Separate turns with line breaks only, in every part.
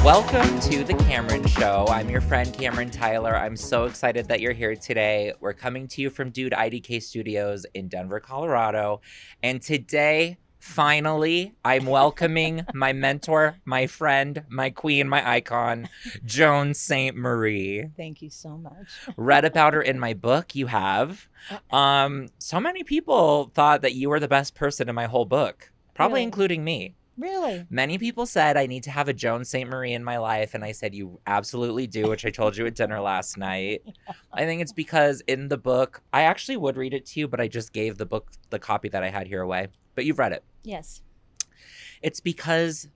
Welcome to The Cameron Show. I'm your friend Cameron Tyler. I'm so excited that you're here today. We're coming to you from Dude IDK Studios in Denver, Colorado. And today, finally, I'm welcoming my mentor, my friend, my queen, my icon, Joan St. Marie.
Thank you so much.
Read about her in my book, you have. So many people thought that you were the best person in my whole book, probably
Really?
including me.
Really?
Many people said I need to have a Joan St. Marie in my life, and I said you absolutely do, which I told you at dinner last night. I think it's because in the book, I actually would read it to you, but I just gave the book, the copy that I had here, away. But you've read it.
Yes.
It's because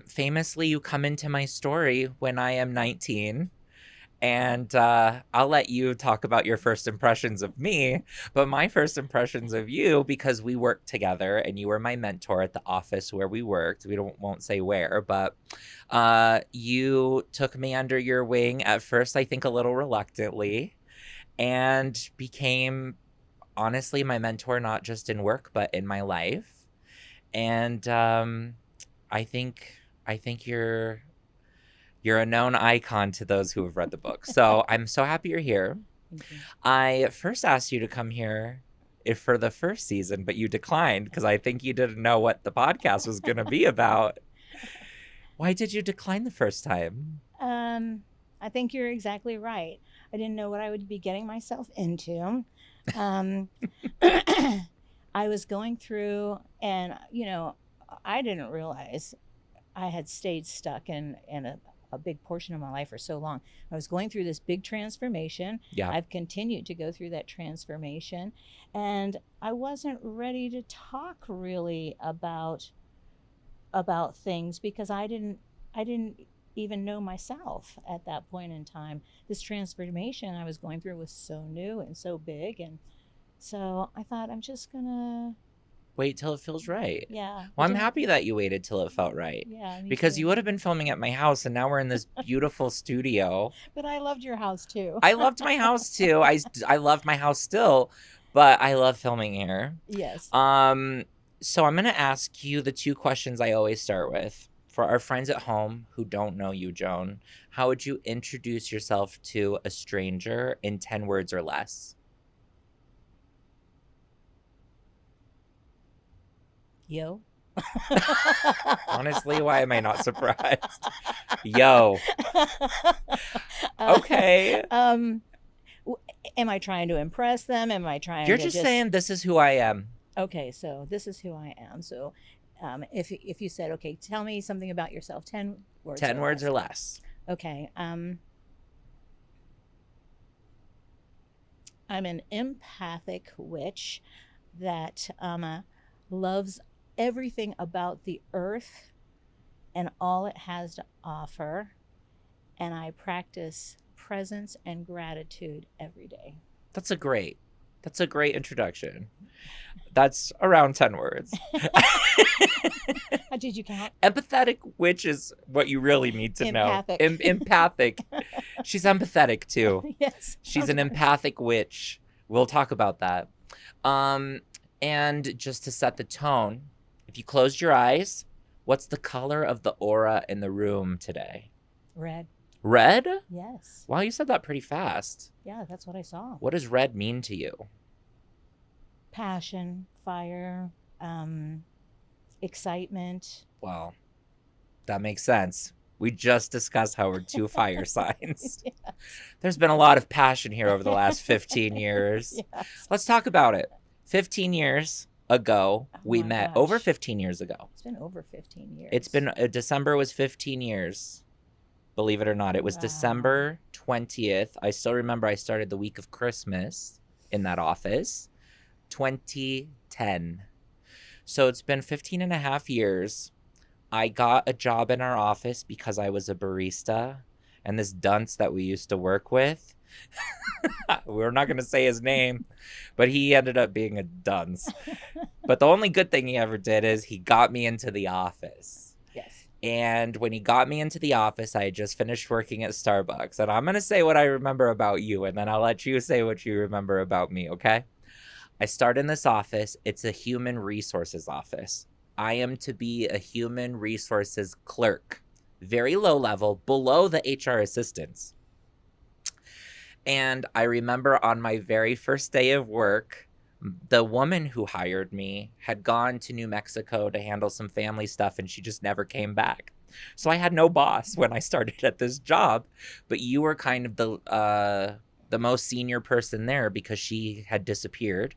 famously you come into my story when I am 19. And I'll let you talk about your first impressions of me, but my first impressions of you, because we worked together and you were my mentor at the office where we worked. We won't say where, but you took me under your wing at first, I think a little reluctantly, and became honestly my mentor, not just in work, but in my life. And I think you're a known icon to those who have read the book. So I'm so happy you're here. I first asked you to come here for the first season, but you declined because I think you didn't know what the podcast was going to be about. Why did you decline the first time?
I think you're exactly right. I didn't know what I would be getting myself into. I was going through, and, I didn't realize I had stayed stuck in a big portion of my life for so long. I was going through this big transformation.
Yeah.
I've continued to go through that transformation, and I wasn't ready to talk really about things because I didn't even know myself at that point in time. This transformation I was going through was so new and so big, and so I thought I'm just gonna
wait till it feels right.
Yeah.
Well, I'm happy that you waited till it felt right.
Yeah.
Because
too.
you would have been filming at my house, and now we're in this beautiful studio.
But I loved your house too.
I loved my house too. I love my house still, but I love filming here.
Yes.
So I'm going to ask you the two questions I always start with. For our friends at home who don't know you, Joan, how would you introduce yourself to a stranger in 10 words or less?
Yo.
Honestly, why am I not surprised? Yo. Okay.
Am I trying to impress them? Am I trying
You're
to
just saying this is who I am.
Okay, so this is who I am. So if you said, okay, tell me something about yourself, 10 words.
10 words or less.
Okay. I'm an empathic witch that loves everything about the earth and all it has to offer, and I practice presence and gratitude every day.
That's a great introduction. That's around 10 words.
Did you count?
Empathetic, which is what you really need to
Empathic.
know. Empathic. She's empathetic too.
Yes.
She's an empathic witch. We'll talk about that. And just to set the tone, if you closed your eyes, what's the color of the aura in the room today?
Red.
Red?
Yes.
Wow, you said that pretty fast.
Yeah, that's what I saw.
What does red mean to you?
Passion, fire, excitement.
Well, that makes sense. We just discussed how we're two fire signs.
Yes.
There's been a lot of passion here over the last 15 years.
Yes.
Let's talk about it. 15 years ago, we
my
met.
gosh.
Over 15 years ago.
It's been over 15 years.
It's been, December was 15 years. Believe it or not. It was
Wow.
December 20th. I still remember I started the week of Christmas in that office. 2010. So it's been 15 and a half years. I got a job in our office because I was a barista, and this dunce that we used to work with, we're not going to say his name, but he ended up being a dunce. But the only good thing he ever did is he got me into the office.
Yes.
And when he got me into the office, I had just finished working at Starbucks. And I'm going to say what I remember about you, and then I'll let you say what you remember about me, okay? I start in this office. It's a human resources office. I am to be a human resources clerk. very low level, below the HR assistants. And I remember on my very first day of work, the woman who hired me had gone to New Mexico to handle some family stuff, and she just never came back. So I had no boss when I started at this job, but you were kind of the most senior person there because she had disappeared,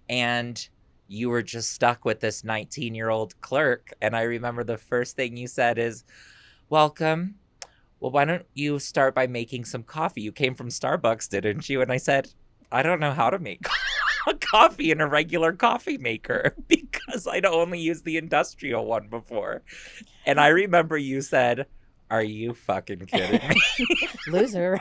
and you were just stuck with this 19-year-old clerk. And I remember the first thing you said is, "Welcome. Well, why don't you start by making some coffee? You came from Starbucks, didn't you?" And I said, "I don't know how to make a coffee in a regular coffee maker because I'd only used the industrial one before." And I remember you said, "Are you fucking kidding me?"
Loser.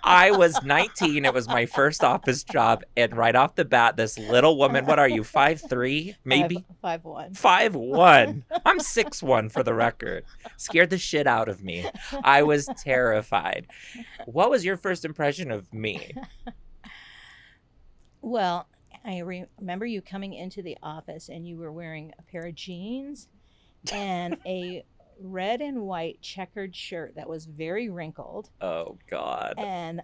I was 19. It was my first office job. And right off the bat, this little woman, what are you, 5'3", maybe?
5'1".
5'1". I'm 6'1" for the record. Scared the shit out of me. I was terrified. What was your first impression of me?
Well, I remember you coming into the office and you were wearing a pair of jeans and a red and white checkered shirt that was very wrinkled
Oh, God.
and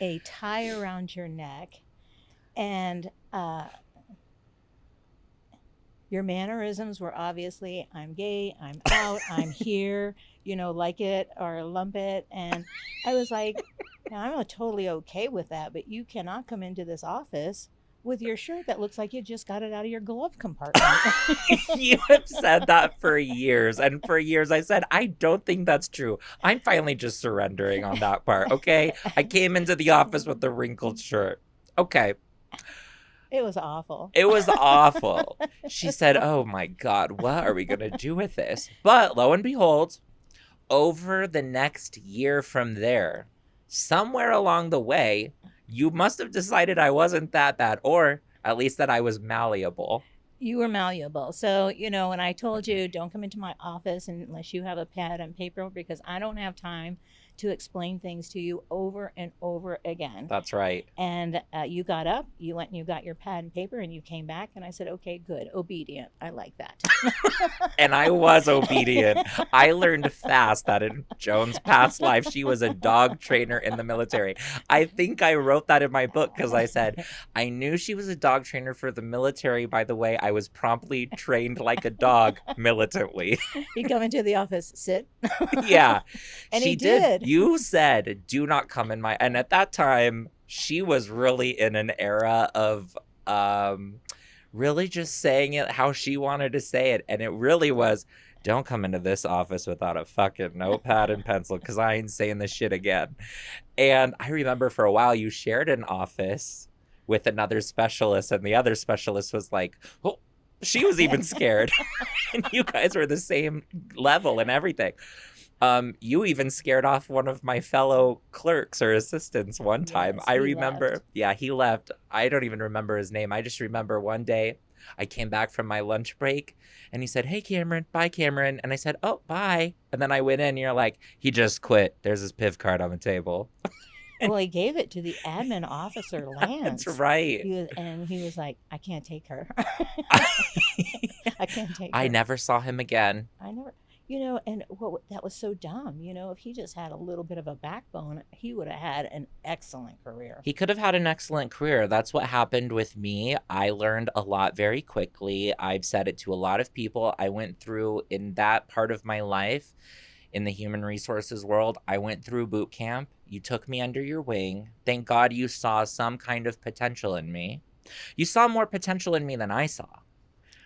a tie around your neck. And your mannerisms were obviously, I'm gay, I'm out, I'm here, like it or lump it. And I was like, I'm totally okay with that, but you cannot come into this office with your shirt that looks like you just got it out of your glove compartment.
You have said that for years. And for years I said, I don't think that's true. I'm finally just surrendering on that part. Okay. I came into the office with the wrinkled shirt. Okay.
It was awful.
It was awful. She said, "Oh my God, what are we going to do with this?" But lo and behold, over the next year from there, somewhere along the way, you must have decided I wasn't that bad, or at least that I was malleable.
You were malleable. So, when I told you, don't come into my office unless you have a pad and paper because I don't have time to explain things to you over and over again.
That's right.
And you got up, you went and you got your pad and paper, and you came back, and I said, okay, good, obedient. I like that.
And I was obedient. I learned fast that in Joan's past life, she was a dog trainer in the military. I think I wrote that in my book because I said, I knew she was a dog trainer for the military. By the way, I was promptly trained like a dog militantly.
You come into the office, sit.
Yeah.
And
she
he did.
You said, "Do not come in my..." And at that time, she was really in an era of really just saying it how she wanted to say it. And it really was, "Don't come into this office without a fucking notepad and pencil because I ain't saying this shit again." And I remember for a while you shared an office with another specialist, and the other specialist was like, "Oh," she was even scared. And you guys were the same level and everything. You even scared off one of my fellow clerks or assistants one time.
Yes,
I
he
remember.
left.
Yeah, he left. I don't even remember his name. I just remember one day I came back from my lunch break and he said, "Hey, Cameron, bye, Cameron." And I said, "Oh, bye." And then I went in and you're like, "He just quit. There's his PIV card on the table."
Well, he gave it to the admin officer, Lance.
That's right.
He was like, I can't take her. I can't take her.
I never saw him again.
I never, and that was so dumb. If he just had a little bit of a backbone, he would have had an excellent career.
He could have had an excellent career. That's what happened with me. I learned a lot very quickly. I've said it to a lot of people. I went through, in that part of my life, in the human resources world, I went through boot camp. You took me under your wing. Thank God you saw some kind of potential in me. You saw more potential in me than I saw.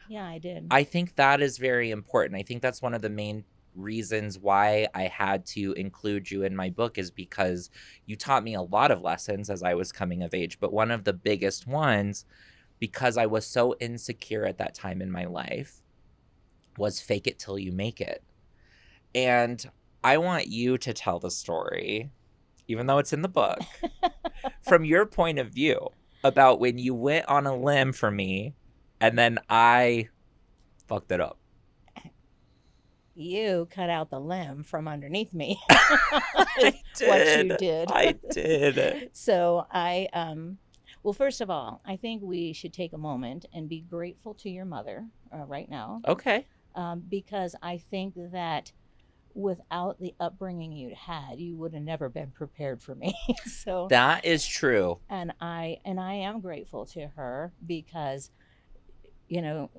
Yeah, I did.
I think that is very important. I think that's one of the main reasons why I had to include you in my book, is because you taught me a lot of lessons as I was coming of age. But one of the biggest ones, because I was so insecure at that time in my life, was fake it till you make it. And I want you to tell the story, even though it's in the book, from your point of view, about when you went on a limb for me and then I fucked it up.
You cut out the limb from underneath me.
I did.
What you did.
I did.
So well, first of all, I think we should take a moment and be grateful to your mother right now.
Okay.
because I think that without the upbringing you'd had, you would have never been prepared for me. So,
That is true.
and I am grateful to her because, you know,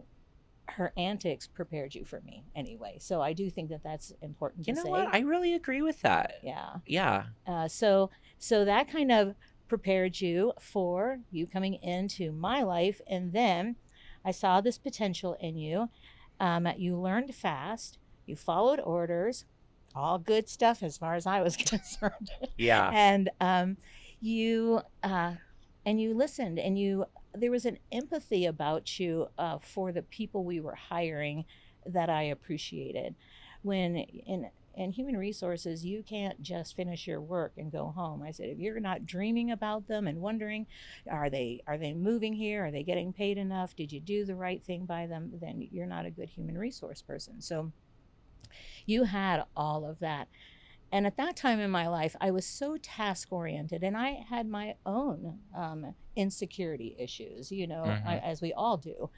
her antics prepared you for me anyway. So I do think that that's important
You
to
know
say.
what? I really agree with that.
Yeah.
Yeah.
So that kind of prepared you for you coming into my life, and then I saw this potential in you. You learned fast. You followed orders. All good stuff as far as I was concerned.
Yeah.
And you and you listened, and you there was an empathy about you for the people we were hiring that I appreciated. When in human resources, you can't just finish your work and go home. I said, if you're not dreaming about them and wondering, are they moving here? Are they getting paid enough? Did you do the right thing by them? Then you're not a good human resource person. So you had all of that. And at that time in my life, I was so task oriented, and I had my own insecurity issues,
Hmm.
as we all do.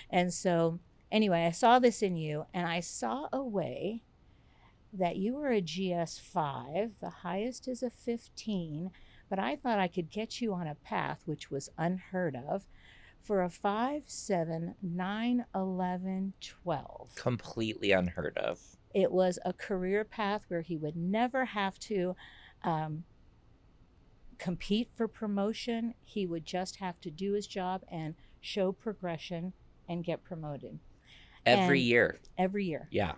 And so, anyway, I saw this in you, and I saw a way that you were a GS5, the highest is a 15, but I thought I could get you on a path which was unheard of for a 5, 7, 9, 11, 12.
Completely unheard of.
It was a career path where he would never have to um, compete for promotion. He would just have to do his job and show progression and get promoted.
Every
And
year.
every year,
Yeah.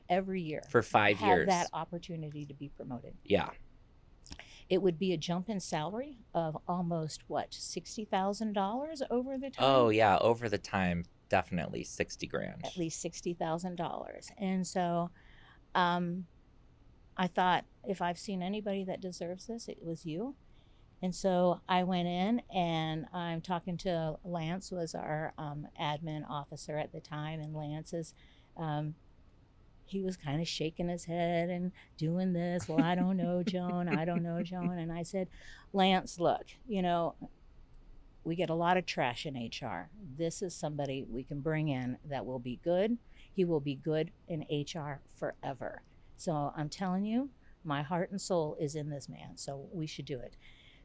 every year,
For 5
have that
years.
opportunity to be promoted.
Yeah.
It would be a jump in salary of almost what, $60,000 over the
Oh,
time?
yeah. Over the time, definitely 60 grand.
At least $60,000. And so um, I thought, if I've seen anybody that deserves this, it was you. And so I went in, and I'm talking to Lance, was our admin officer at the time, and um, he was kind of shaking his head and doing this. Well, I don't know, Joan. I don't know, Joan. And I said, Lance, look, we get a lot of trash in HR. This is somebody we can bring in that will be good. He will be good in HR forever. So I'm telling you, my heart and soul is in this man. So we should do it.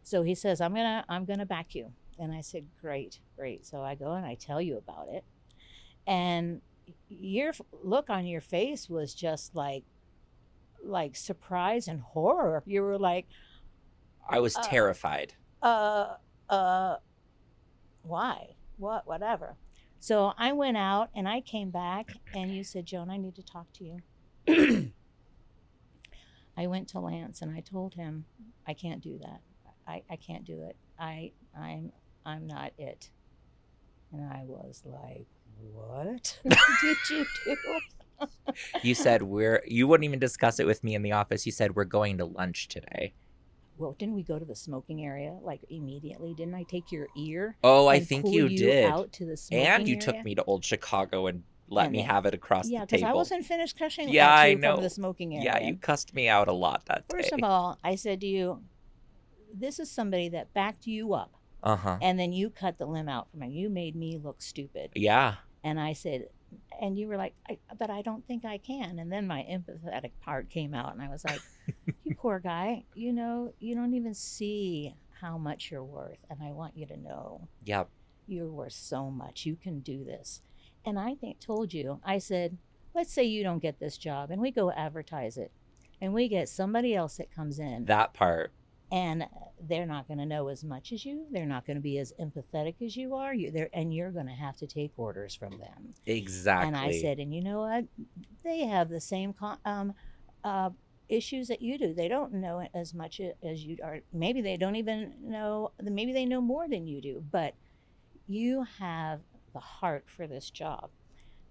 So he says, I'm gonna back you. And I said, great, great. So I go and I tell you about it. And your look on your face was just like surprise and horror. You were like,
I was
uh,
terrified.
uh, uh, why? What? Whatever. So I went out and I came back, and you said, Joan, I need to talk to you. I went to Lance and I told him, I can't do that. I can't do it. I'm not it. And I was like, what did you do?
You said you wouldn't even discuss it with me in the office. You said we're going to lunch today.
Well, didn't we go to the smoking area like immediately? Didn't I take your ear
Oh, I
and
think
pull
you
you
did.
out to the
And
smoking
you took
area?
me to Old Chicago and let
And
me have it across
yeah,
the
because I
table.
wasn't finished cussing
Yeah,
at
I
you from the
know.
smoking
Yeah,
area.
you cussed me out a lot that
First of
day.
all, I said to you, this is somebody that backed you up,
Uh-huh.
and then you cut the limb out from me. You made me look stupid.
Yeah.
And I said, and you were like, but I don't think I can. And then my empathetic part came out, and I was like, you poor guy, you don't even see how much you're worth. And I want you to know
Yep.
you're worth so much. You can do this. And told you, I said, let's say you don't get this job, and we go advertise it, and we get somebody else that comes in,
That part.
and they're not going to know as much as you. They're not going to be as empathetic as you are. And you're going to have to take orders from them. And I
Exactly.
said, and you know what? They have the same issues that you do. They don't know as much as you are. Maybe they don't even know. Maybe they know more than you do. But you have the heart for this job.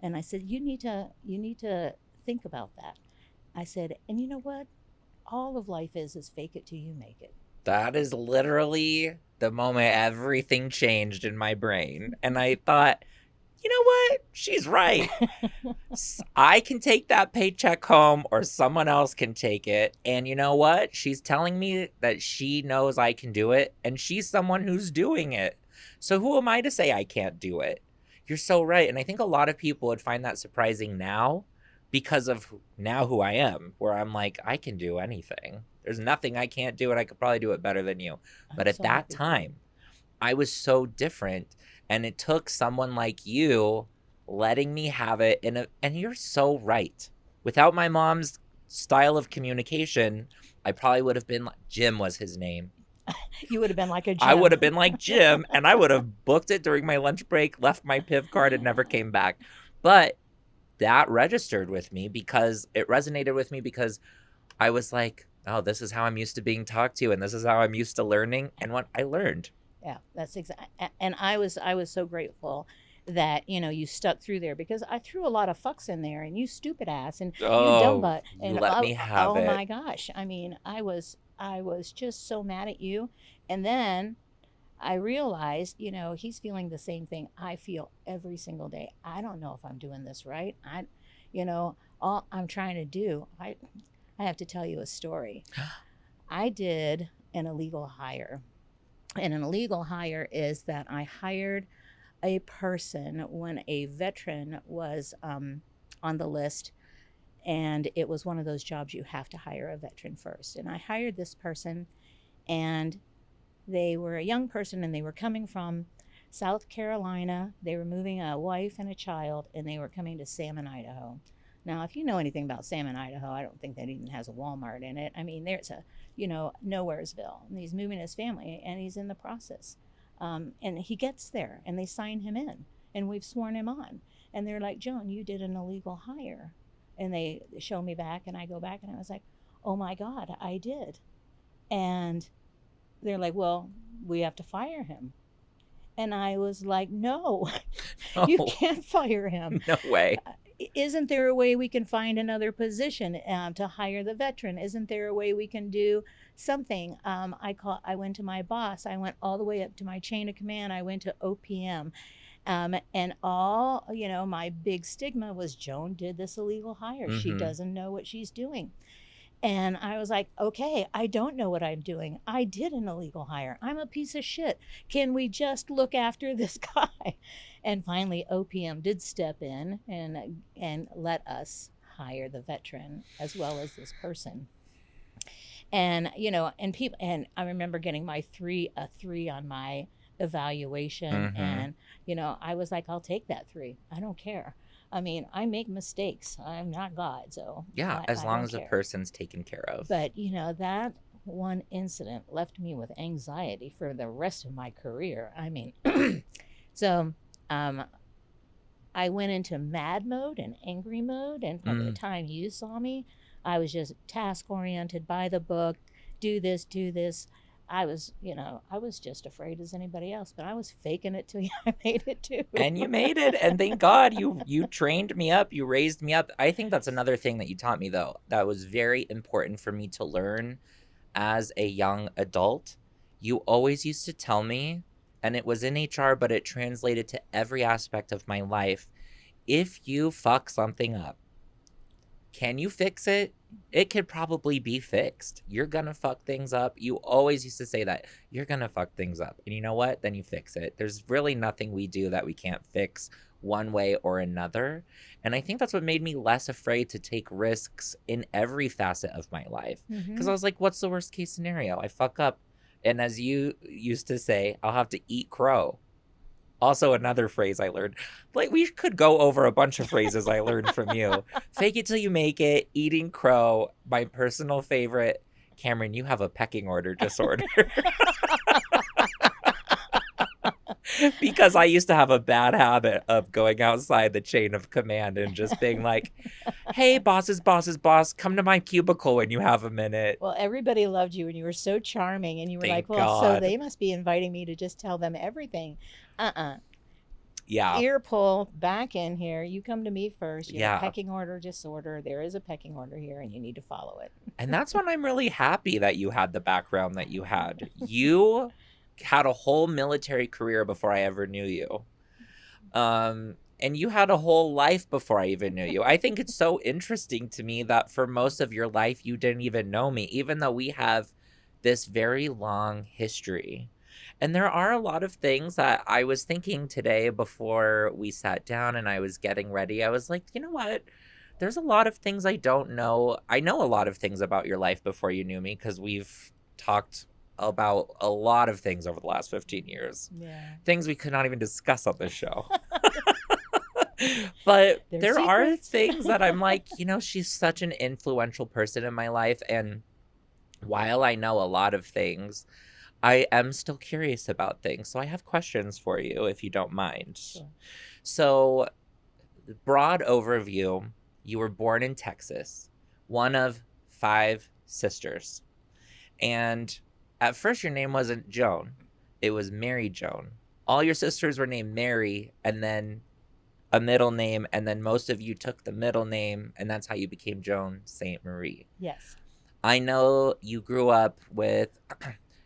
And I said, you need to think about that. I said, and you know what? All of life is fake it till you make it.
That is literally the moment everything changed in my brain. And I thought, you know what? She's right. I can take that paycheck home, or someone else can take it. And you know what? She's telling me that she knows I can do it, and she's someone who's doing it. So who am I to say I can't do it? You're so right. And I think a lot of people would find that surprising now because of now who I am, where I'm like, I can do anything. There's nothing I can't do, and I could probably do it better than you.
I'm
But at
so
that
happy for you.
time, I was so different. And it took someone like you letting me have it. And you're so right. Without my mom's style of communication, I probably would have been like, Jim was his name.
You would have been like a
I would
gem.
have been like Jim, and I would have booked it during my lunch break, left my PIV card, and never came back. But that registered with me because it resonated with me because I was like, oh, this is how I'm used to being talked to, and this is how I'm used to learning, and what I learned.
Yeah, that's exactly. And I was so grateful that you stuck through there, because I threw a lot of fucks in there, and you stupid ass, and you dumb
Oh,
butt,
you
and
let
oh,
me have
oh
it.
my gosh, I mean, I was just so mad at you, and then I realized, he's feeling the same thing I feel every single day. I don't know if I'm doing this right. All I'm trying to do. I have to tell you a story. I did an illegal hire. And an illegal hire is that I hired a person when a veteran was on the list, and it was one of those jobs you have to hire a veteran first. And I hired this person, and they were a young person, and they were coming from South Carolina. They were moving a wife and a child, and they were coming to Salmon, Idaho. Now, if you know anything about Salmon, Idaho, I don't think that even has a Walmart in it. I mean, there's nowheresville. And he's moving his family, and he's in the process. And he gets there, and they sign him in, and we've sworn him on. And they're like, Joan, you did an illegal hire. And they show me back, and I go back, and I was like, oh my God, I did. And they're like, well, we have to fire him. And I was like, no, you
Oh,
can't fire him.
no way.
Isn't there a way we can find another position to hire the veteran? Isn't there a way we can do something? I went to my boss. I went all the way up to my chain of command. I went to OPM. And all, my big stigma was Joan did this illegal hire. She
Mm-hmm.
doesn't know what she's doing. And I was like, okay, I don't know what I'm doing. I did an illegal hire. I'm a piece of shit. Can we just look after this guy? And finally, OPM did step in and let us hire the veteran as well as this person. And I remember getting a 3 on my evaluation,
Mm-hmm.
and I was like, I'll take that 3. I don't care. I mean, I make mistakes. I'm not God, so
Yeah, as
I
long
don't
as a
care.
person's taken care of.
But that one incident left me with anxiety for the rest of my career. I mean, so um, I went into mad mode and angry mode, and by the
Mm.
time you saw me, I was just task oriented, by the book, do this, do this. I was just afraid as anybody else, but I was faking it till I made it too.
And you made it, and thank God you trained me up, you raised me up. I think that's another thing that you taught me though that was very important for me to learn as a young adult. You always used to tell me, and it was in HR, but it translated to every aspect of my life. If you fuck something up, can you fix it? It could probably be fixed. You're gonna fuck things up. You always used to say that. You're gonna fuck things up. And you know what? Then you fix it. There's really nothing we do that we can't fix one way or another. And I think that's what made me less afraid to take risks in every facet of my life. Because
Mm-hmm.
I was like, what's the worst case scenario? I fuck up. And as you used to say, I'll have to eat crow. Also, another phrase I learned. Like, we could go over a bunch of phrases I learned from you. Fake it till you make it, eating crow, my personal favorite. Cameron, you have a pecking order disorder. Because I used to have a bad habit of going outside the chain of command and just being like, hey, boss's boss, come to my cubicle when you have a minute.
Well, everybody loved you, and you were so charming, and you were like,
Thank
well, so
God.
they must be inviting me to just tell them everything. Uh-uh.
Yeah.
Ear pull back in here. You come to me first. You have a
Yeah.
pecking order disorder. There is a pecking order here, and you need to follow it.
And that's when I'm really happy that you had the background that you had. You had a whole military career before I ever knew you. And you had a whole life before I even knew you. I think it's so interesting to me that for most of your life, you didn't even know me, even though we have this very long history. And there are a lot of things that I was thinking today before we sat down and I was getting ready. I was like, you know what? There's a lot of things I don't know. I know a lot of things about your life before you knew me because we've talked about a lot of things over the last 15 years.
Yeah.
Things we could not even discuss on this show. But
They're
there are
secrets.
things that I'm like, she's such an influential person in my life. And while I know a lot of things, I am still curious about things. So I have questions for you if you don't mind.
Sure.
So, broad overview, you were born in Texas, one of 5 sisters. And at first, your name wasn't Joan, it was Mary Joan. All your sisters were named Mary, and then a middle name, and then most of you took the middle name, and that's how you became Joan St. Marie.
Yes.
I know you grew up with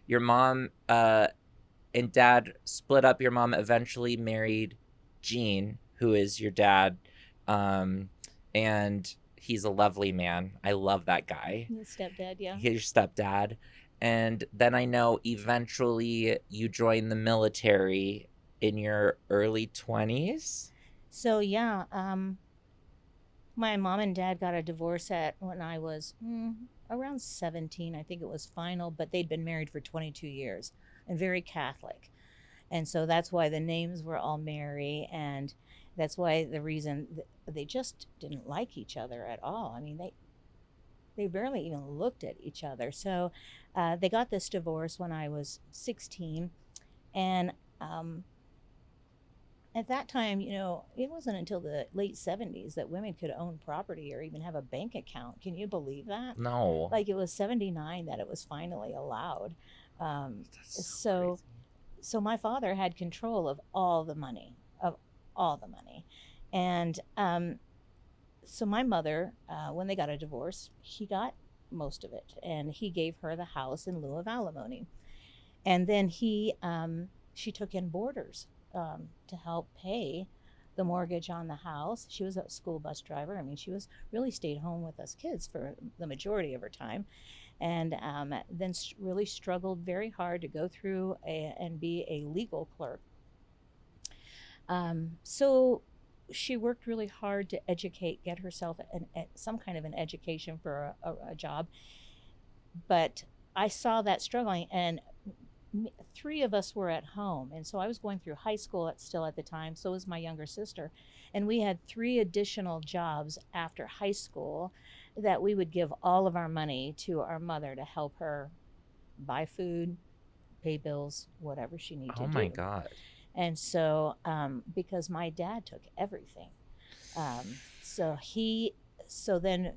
your mom and dad split up. Your mom eventually married Gene, who is your dad, and he's a lovely man. I love that guy.
Your stepdad, yeah.
He's your stepdad. And then I know eventually you joined the military in your early 20s.
So yeah, my mom and dad got a divorce when I was around 17. I think it was final, but they'd been married for 22 years and very Catholic. And so that's why the names were all Mary, and that's why the reason they just didn't like each other at all. I mean, they barely even looked at each other. So they got this divorce when I was 16, and at that time, it wasn't until the late 70s that women could own property or even have a bank account. Can you believe that?
No.
Like, it was 79 that it was finally allowed.
That's
so
crazy.
so my father had control of all the money, and so my mother, when they got a divorce, he got most of it, and he gave her the house in lieu of alimony. And then she took in boarders to help pay the mortgage on the house. She was a school bus driver. I mean, she was really stayed home with us kids for the majority of her time, and then really struggled very hard to go through and be a legal clerk. So she worked really hard to get herself some kind of an education for a job. But I saw that struggling, and 3 of us were at home, and so I was going through high school still at the time. So was my younger sister, and we had 3 additional jobs after high school that we would give all of our money to our mother to help her buy food, pay bills, whatever she needed to
Oh
do.
my God.
And so because my dad took everything, so then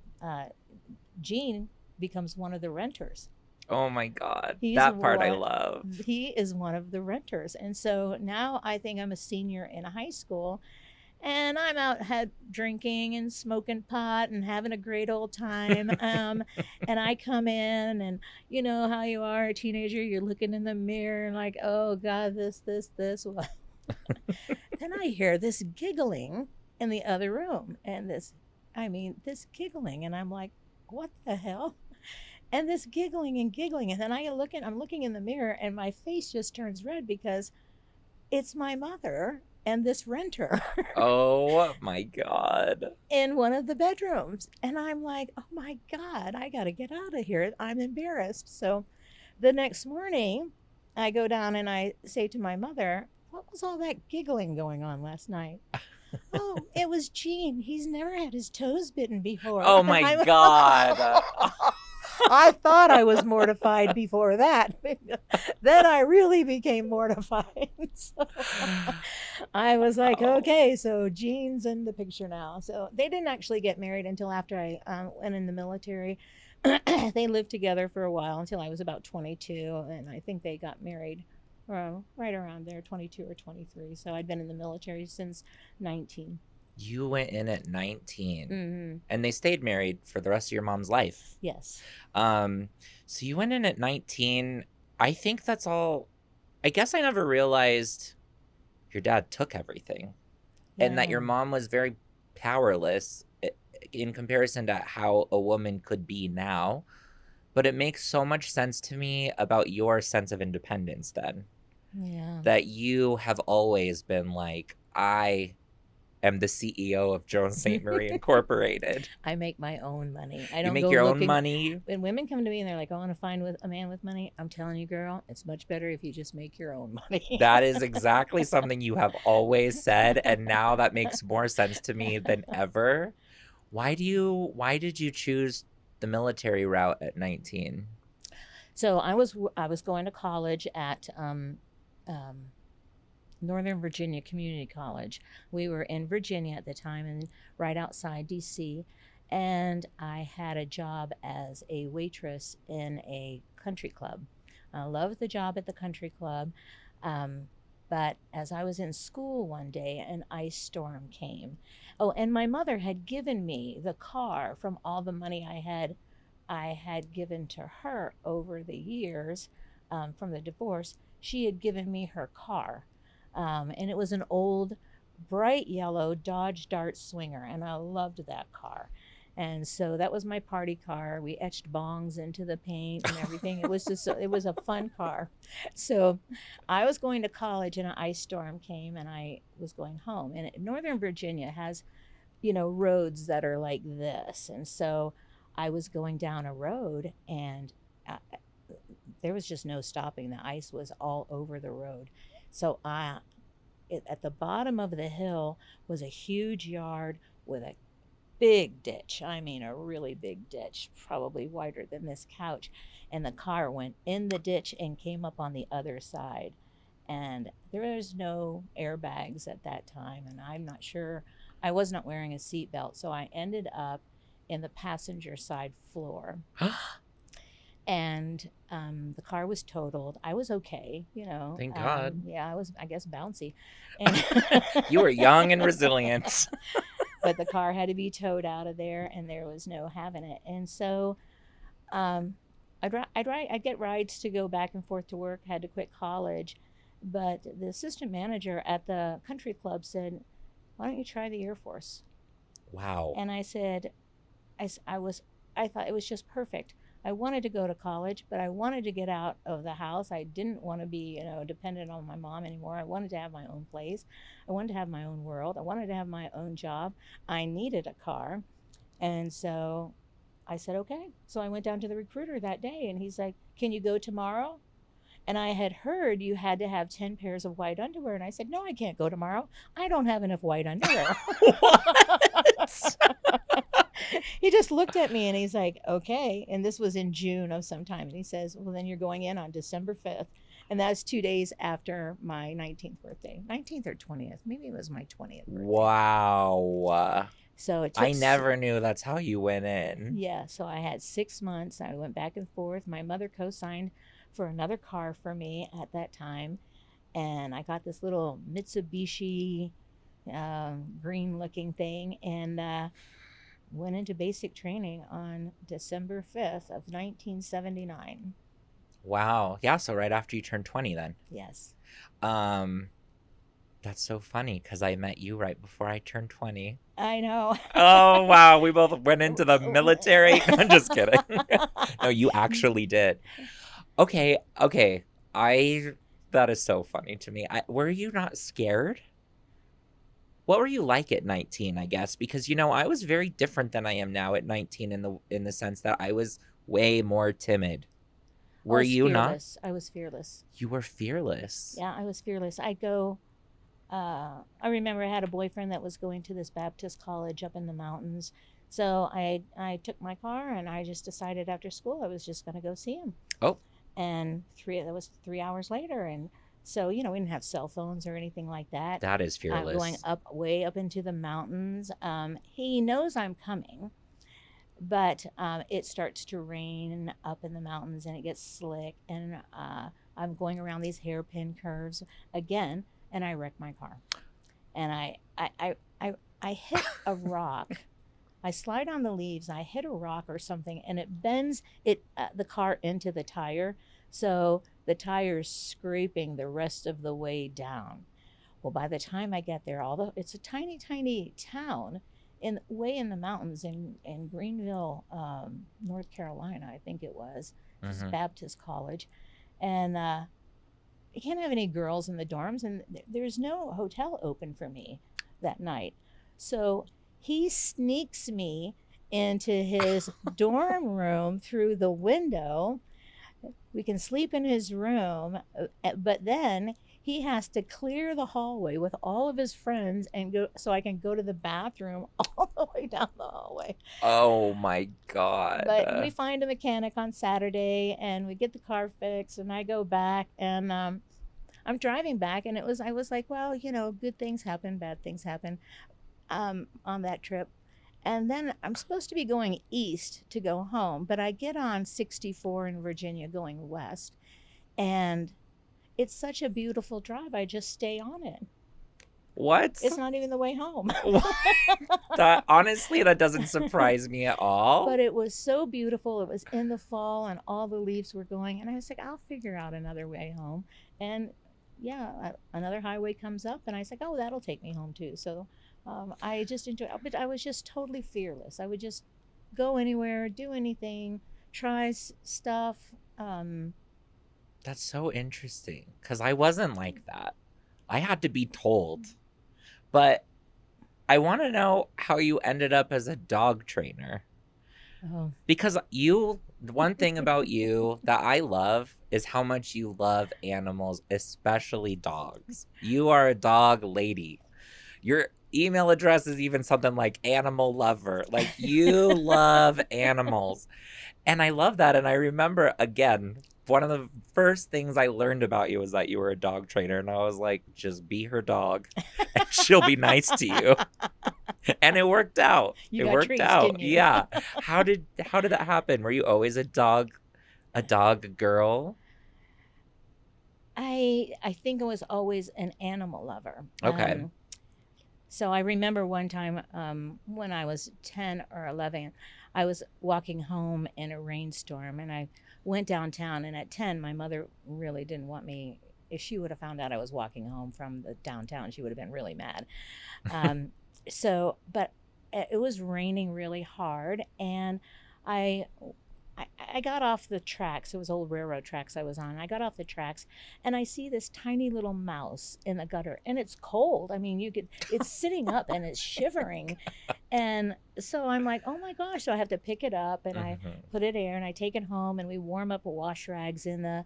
Gene becomes one of the renters.
Oh my God.
He's
That part I
one-
love.
He is one of the renters. And so now I think I'm a senior in high school, and I'm out drinking and smoking pot and having a great old time. And I come in, and you know how you are, a teenager, you're looking in the mirror and like, oh God, this. Well, then I hear this giggling in the other room, and this giggling, and I'm like, what the hell? And this giggling, and then I'm looking in the mirror, and my face just turns red because it's my mother and this renter
Oh my God.
in one of the bedrooms. And I'm like, oh my God, I got to get out of here. I'm embarrassed. So the next morning, I go down and I say to my mother, what was all that giggling going on last night? Oh, it was Gene. He's never had his toes bitten before.
Oh my God.
I thought I was mortified before that. Then I really became mortified. So I was like, okay, so Gene's in the picture now. So they didn't actually get married until after I went in the military. They lived together for a while until I was about 22, and I think they got married right around there, 22 or 23. So I'd been in the military since 19.
You went in at 19,
Mm-hmm.
and they stayed married for the rest of your mom's life.
Yes.
So you went in at 19. I think that's all. I guess I never realized your dad took everything, and that your mom was very powerless in comparison to how a woman could be now. But it makes so much sense to me about your sense of independence then.
Yeah.
that you have always been like, I am the CEO of Joan St. Marie Incorporated.
I make my own money. I
You
don't
make
go
your own
looking.
money.
When women come to me and they're like, I want to find with a man with money, I'm telling you, girl, it's much better if you just make your own money.
That is exactly something you have always said, and now that makes more sense to me than ever. Why did you choose the military route at 19?
So I was going to college at um, Northern Virginia Community College. We were in Virginia at the time and right outside DC. And I had a job as a waitress in a country club. I loved the job at the country club. Um, but as I was in school one day, an ice storm came. Oh, and my mother had given me the car from all the money I had given to her over the years from the divorce. She had given me her car, and it was an old, bright yellow Dodge Dart Swinger, and I loved that car. And so that was my party car. We etched bongs into the paint and everything. It was just, it was a fun car. So I was going to college and an ice storm came and I was going home. And Northern Virginia has, roads that are like this. And so I was going down a road and uh, there was just no stopping. The ice was all over the road. So at the bottom of the hill was a huge yard with a big ditch. I mean, a really big ditch, probably wider than this couch. And the car went in the ditch and came up on the other side. And there was no airbags at that time. And I'm not sure, I was not wearing a seatbelt. So I ended up in the passenger side floor. And the car was totaled. I was okay,
Thank God.
Yeah, I was, I guess, bouncy. And
You were young and resilient.
but the car had to be towed out of there, and there was no having it. And so, um, I'd get rides to go back and forth to work. Had to quit college, but the assistant manager at the country club said, "Why don't you try the Air Force?"
Wow.
And I said, I thought it was just perfect. I wanted to go to college, but I wanted to get out of the house. I didn't want to be, dependent on my mom anymore. I wanted to have my own place. I wanted to have my own world. I wanted to have my own job. I needed a car. And so I said, okay. So I went down to the recruiter that day and he's like, can you go tomorrow? And I had heard you had to have 10 pairs of white underwear. And I said, no, I can't go tomorrow. I don't have enough white underwear.
What?
He just looked at me and he's like, okay. And this was in June of some time. And he says, well, then you're going in on December 5th. And that's 2 days after my 19th birthday. 19th or 20th. Maybe it was my 20th birthday.
Wow.
So it took.
I never knew that's how you went in.
Yeah. So I had 6 months. I went back and forth. My mother co signed for another car for me at that time. And I got this little Mitsubishi green looking thing. And, went into basic training on December 5th of 1979.
Wow. Yeah, so right after you turned 20 then.
Yes.
Um that's so funny cuz I met you right before I turned 20.
I know.
Oh, wow. We both went into the military. I'm just kidding. No, you actually did. Okay. I that is so funny to me. Were you not scared? What were you like at 19, I guess? Because I was very different than I am now at 19 in the sense that I was way more timid. Were you not?
I was fearless.
You were fearless.
Yeah, I was fearless. I remember I had a boyfriend that was going to this Baptist college up in the mountains. So I took my car and I just decided after school I was just going to go see him.
Oh.
And that was 3 hours later. And so, we didn't have cell phones or anything like that.
That is fearless.
Going way up into the mountains. He knows I'm coming, but it starts to rain up in the mountains and it gets slick. And I'm going around these hairpin curves again, and I wreck my car. And I hit a rock. I slide on the leaves. I hit a rock or something, and it bends the car into the tire. So the tire's scraping the rest of the way down. Well, by the time I get there, it's a tiny, tiny town way in the mountains in Greenville, North Carolina, I think it was, just Baptist college. And you can't have any girls in the dorms, and there's no hotel open for me that night. So he sneaks me into his dorm room through the window. We can sleep in his room, but then he has to clear the hallway with all of his friends and go so I can go to the bathroom all the way down the hallway.
Oh my
But
God.
we find a mechanic on Saturday and we get the car fixed, and I go back, and I'm driving back, and I was like, well, good things happen, bad things happen on that trip. And then I'm supposed to be going east to go home, but I get on 64 in Virginia going west, and it's such a beautiful drive. I just stay on it.
What?
It's not even the way home.
That honestly, that doesn't surprise me at all.
But it was so beautiful. It was in the fall and all the leaves were going. And I was like, I'll figure out another way home. And yeah, another highway comes up, and I was like, oh, that'll take me home too. So I just enjoyed it. But I was just totally fearless. I would just go anywhere, do anything, try stuff.
That's so interesting because I wasn't like that. I had to be told. But I want to know how you ended up as a dog trainer.
Oh,
Because one thing about you that I love is how much you love animals, especially dogs. You are a dog lady. Your email address is even something like animal lover. Like, you love animals. And I love that. And I remember, again, one of the first things I learned about you was that you were a dog trainer. And I was like, just be her dog and she'll be nice to you. And it worked out.
you
It
got
worked
treats,
out.
didn't you?
Yeah. How did that happen? Were you always a dog girl?
I think I was always an animal lover.
Okay.
So I remember one time when I was 10 or 11, I was walking home in a rainstorm, and I went downtown. And at 10, my mother really didn't want me. If she would have found out I was walking home from the downtown, she would have been really mad. But it was raining really hard, and I I got off the tracks. It was old railroad tracks I was on. I got off the tracks, and I see this tiny little mouse in the gutter, and it's cold. I mean, it's sitting up and it's shivering. And so I'm like, oh my gosh. So I have to pick it up, and I
Mhm.
put it air, and I take it home, and we warm up wash rags in the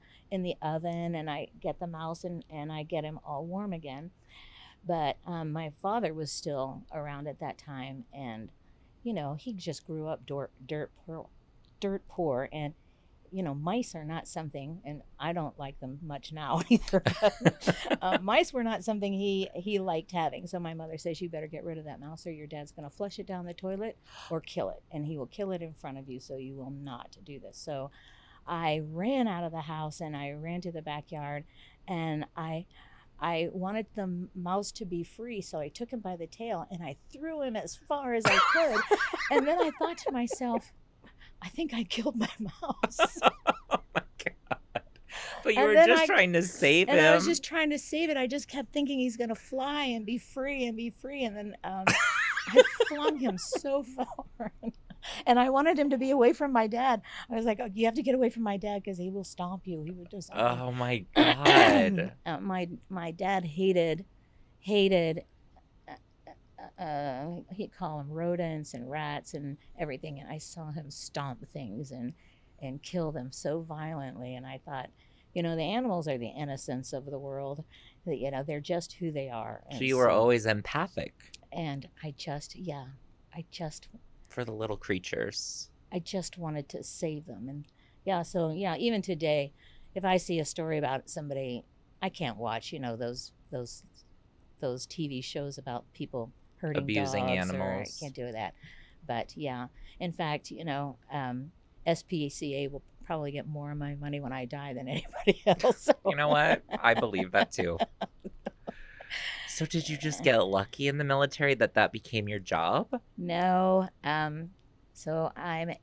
oven, and I get the mouse, and I get him all warm again. But my father was still around at that time, and he just grew up dirt poor, and mice are not something, and I don't like them much now either. Mice were not something he liked having. So my mother says, you better get rid of that mouse, or your dad's going to flush it down the toilet or kill it, and he will kill it in front of you. So you will not do this. So I ran out of the house, and I ran to the backyard, and I wanted the mouse to be free, so I took him by the tail and I threw him as far as I could. And then I thought to myself, I think I killed my mouse.
Oh my God. But you
And
were
then
just trying to save
and
him.
I was just trying to save it. I just kept thinking he's going to fly and be free and be free. And then I flung him so far. And I wanted him to be away from my dad. I was like, oh, you have to get away from my dad because he will stomp you. He would just.
Oh my God.
My dad hated he'd call them rodents and rats and everything, and I saw him stomp things and kill them so violently. And I thought, the animals are the innocence of the world. They're just who they are.
So you were always empathic
And I just
for the little creatures.
I just wanted to save them. And so even today, if I see a story about somebody, I can't watch those TV shows about people hurting
Abusing
dogs,
animals.
or I can't do that. But yeah, in fact, SPCA will probably get more of my money when I die than anybody else. So.
You know what? I believe that too. So did you just get lucky in the military that became your job?
No. So I'm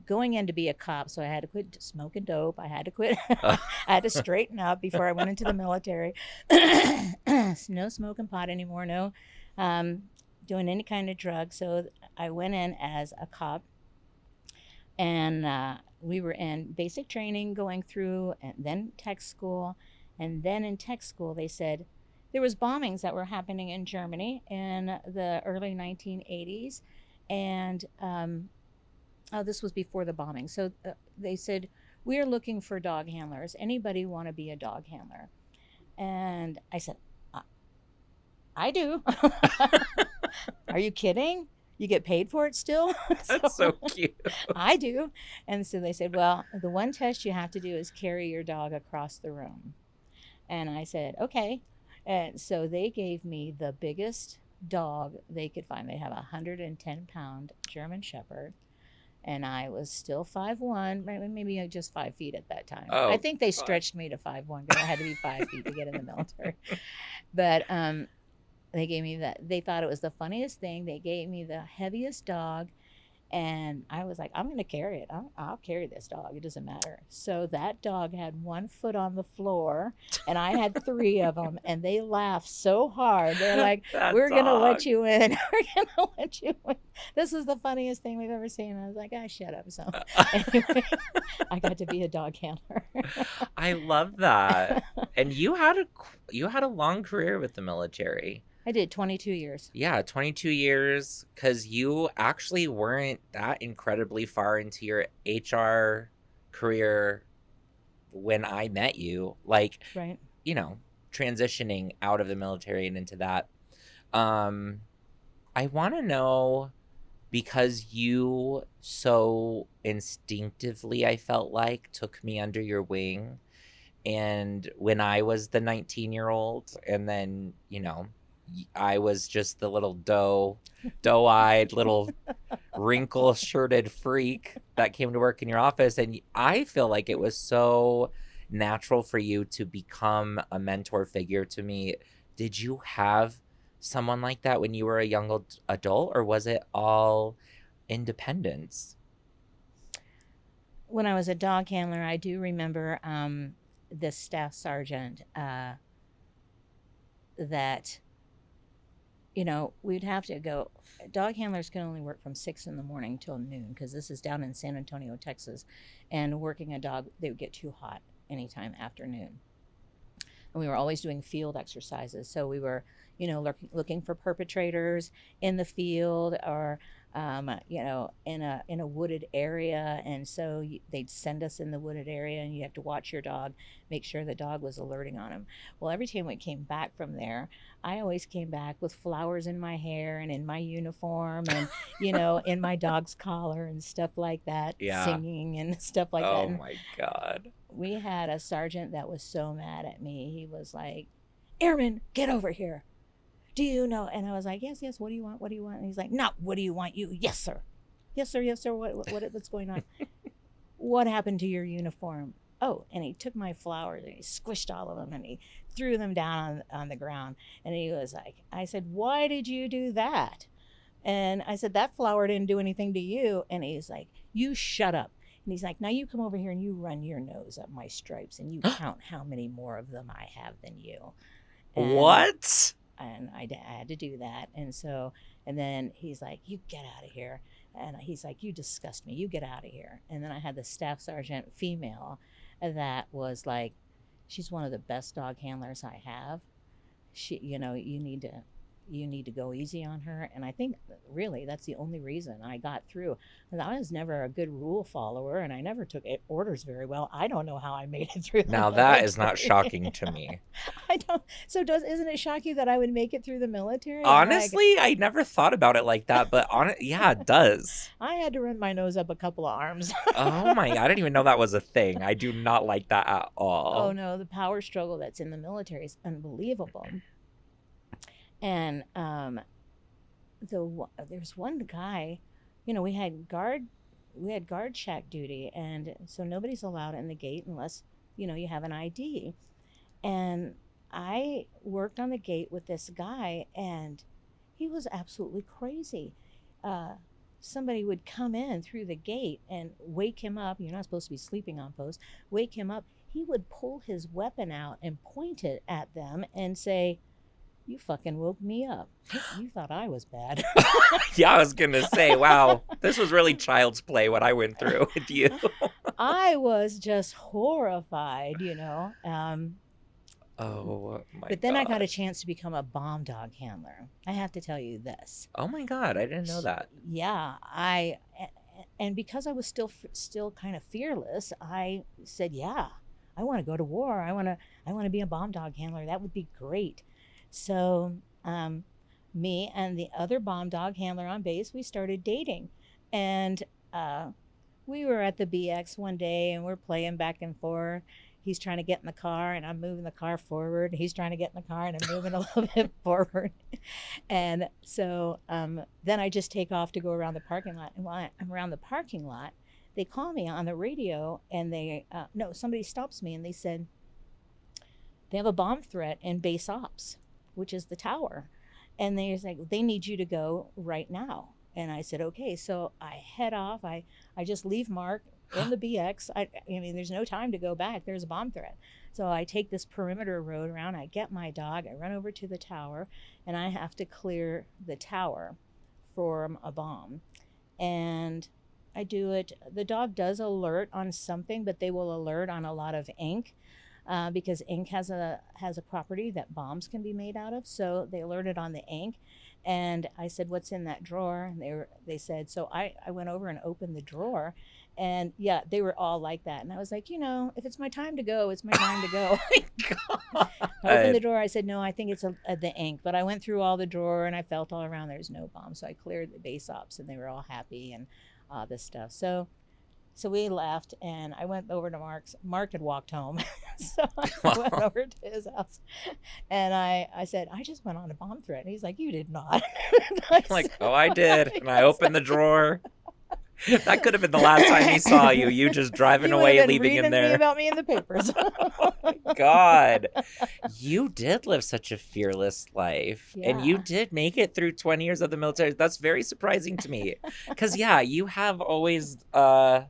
going in to be a cop, so I had to quit smoking dope. I had to quit. I had to straighten up before I went into the military. No smoking pot anymore. No doing any kind of drug. So I went in as a cop, and we were in basic training going through, and then tech school. And then in tech school, they said there was bombings that were happening in Germany in the early 1980s. And oh, this was before the bombing. So they said, we are looking for dog handlers. Anybody want to be a dog handler? And I said, I do. Are you kidding? You get paid for it still?
That's so cute.
I do. And so they said, well, the one test you have to do is carry your dog across the room. And I said, okay. And so they gave me the biggest dog they could find. They have a 110-pound German Shepherd. And I was still 5'1", maybe just 5 feet at that time.
Oh,
I think they
God.
stretched me to 5'1" because I had to be 5 feet to get in the military. But they gave me that. They thought it was the funniest thing. They gave me the heaviest dog. And I was like, I'm going to carry it. I'll carry this dog. It doesn't matter. So that dog had 1 foot on the floor, and I had 3 of them. And they laughed so hard. They're like, we're going to let you in. We're going to let you in. This is the funniest thing we've ever seen. I was like, shut up. So anyway, I got to be a dog handler.
I love that. And you had a long career with the military.
I did 22 years.
Yeah, 22 years, because you actually weren't that incredibly far into your HR career when I met you. Like,
right.
Transitioning out of the military and into that. I want to know, because you so instinctively, I felt like, took me under your wing. And when I was the 19-year-old, and then, I was just the little doe-eyed little wrinkle-shirted freak that came to work in your office. And I feel like it was so natural for you to become a mentor figure to me. Did you have someone like that when you were a young adult, or was it all independence?
When I was a dog handler, I do remember this staff sergeant that... we'd have to go. Dog handlers can only work from 6 in the morning till noon, because this is down in San Antonio, Texas. And working a dog, they would get too hot anytime after noon. And we were always doing field exercises. So we were, looking for perpetrators in the field, or, in a wooded area. And so they'd send us in the wooded area, and you have to watch your dog, make sure the dog was alerting on him. Well, every time we came back from there, I always came back with flowers in my hair and in my uniform and, in my dog's collar and stuff like that,
Yeah.
Singing and stuff like that.
Oh,
And
my God.
we had a sergeant that was so mad at me. He was like, Airman, get over here. Do you know? And I was like, yes, what do you want? What do you want? And he's like, not what do you want? You, yes, sir. Yes, sir. Yes, sir. What's going on? What happened to your uniform? Oh, and he took my flowers and he squished all of them and he threw them down on the ground. And he was like, I said, why did you do that? And I said, that flower didn't do anything to you. And he's like, you shut up. And he's like, now you come over here and you run your nose up my stripes and you count how many more of them I have than you. And,
what?
And I had to do that. And so, and then he's like, you get out of here. And he's like, you disgust me. You get out of here. And then I had the staff sergeant female that was like, she's one of the best dog handlers I have. She, you need to go easy on her. And I think really that's the only reason I got through. I was never a good rule follower and I never took orders very well. I don't know how I made it through.
Now that is not shocking to me.
I don't. So isn't it shocking that I would make it through the military?
Honestly, I never thought about it like that, but yeah, it does.
I had to run my nose up a couple of arms.
Oh my God, I didn't even know that was a thing. I do not like that at all.
Oh no, the power struggle that's in the military is unbelievable. And there's one guy, we had guard check duty, and so nobody's allowed in the gate unless you have an ID. And I worked on the gate with this guy, and he was absolutely crazy. Somebody would come in through the gate and wake him up. You're not supposed to be sleeping on post. Wake him up. He would pull his weapon out and point it at them and say, you fucking woke me up. You thought I was bad.
Yeah, I was going to say, wow, this was really child's play what I went through with you.
I was just horrified, you know.
Oh my
But then I got a
gosh.
chance to become a bomb dog handler. I have to tell you this.
Oh my God, I didn't know that.
Yeah, and because I was still kind of fearless, I said, "Yeah, I want to go to war. I want to be a bomb dog handler. That would be great." So, me and the other bomb dog handler on base, we started dating, and uh, we were at the BX one day and we're playing back and forth. He's trying to get in the car and I'm moving the car forward. He's trying to get in the car and I'm moving a little bit forward. And so then I just take off to go around the parking lot. And while I'm around the parking lot, they call me on the radio and no, somebody stops me and they said, they have a bomb threat in base ops, which is the tower. And they're like, they need you to go right now. And I said, okay. So I head off. I just leave Mark in the BX. I mean, there's no time to go back. There's a bomb threat. So I take this perimeter road around. I get my dog. I run over to the tower, and I have to clear the tower from a bomb. And I do it. The dog does alert on something, but they will alert on a lot of ink. Because ink has a property that bombs can be made out of. So they alerted on the ink, and I said, "What's in that drawer?" And they said. So I went over and opened the drawer, and yeah, they were all like that. And I was like, if it's my time to go, it's my time to go.
Oh
I opened the
my God.
drawer. I said, "No, I think it's the ink." But I went through all the drawer and I felt all around. There's no bomb, so I cleared the base ops, and they were all happy and this stuff. So we left, and I went over to Mark's. Mark had walked home, so I went
Wow.
over to his house, and I said, "I just went on a bomb threat." And he's like, "You did not." I
Like,
said,
oh, I did. And I
yes.
opened the drawer. That could have been the last time he saw you. You just driving
He would have
away,
been
leaving him
reading me
there.
about me in the papers.
Oh my God. You did live such a fearless life. And you
Yeah.
did make it through 20 years of the military. That's very surprising to me. Because, yeah, you have always, I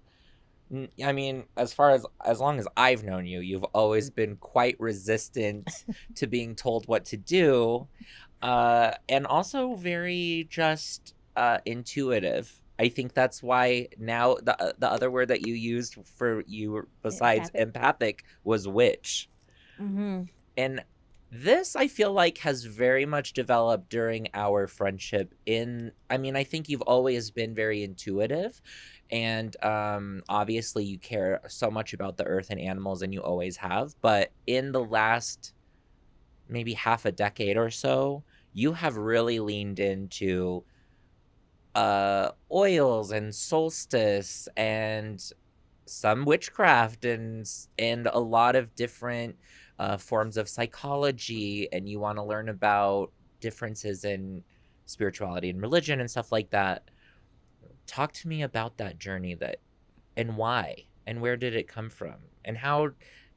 mean, as long as I've known you, you've always been quite resistant to being told what to do, and also very just intuitive. I think that's why now the other word that you used for you besides
Empathic.
empathic was witch.
Mm-hmm.
And this I feel like has very much developed during our friendship. I mean, I think you've always been very intuitive, and obviously you care so much about the earth and animals, and you always have, but in the last maybe half a decade or so, you have really leaned into oils and solstice and some witchcraft and a lot of different forms of psychology, and you want to learn about differences in spirituality and religion and stuff like that. Talk to me about that journey, that and why and where did it come from, and how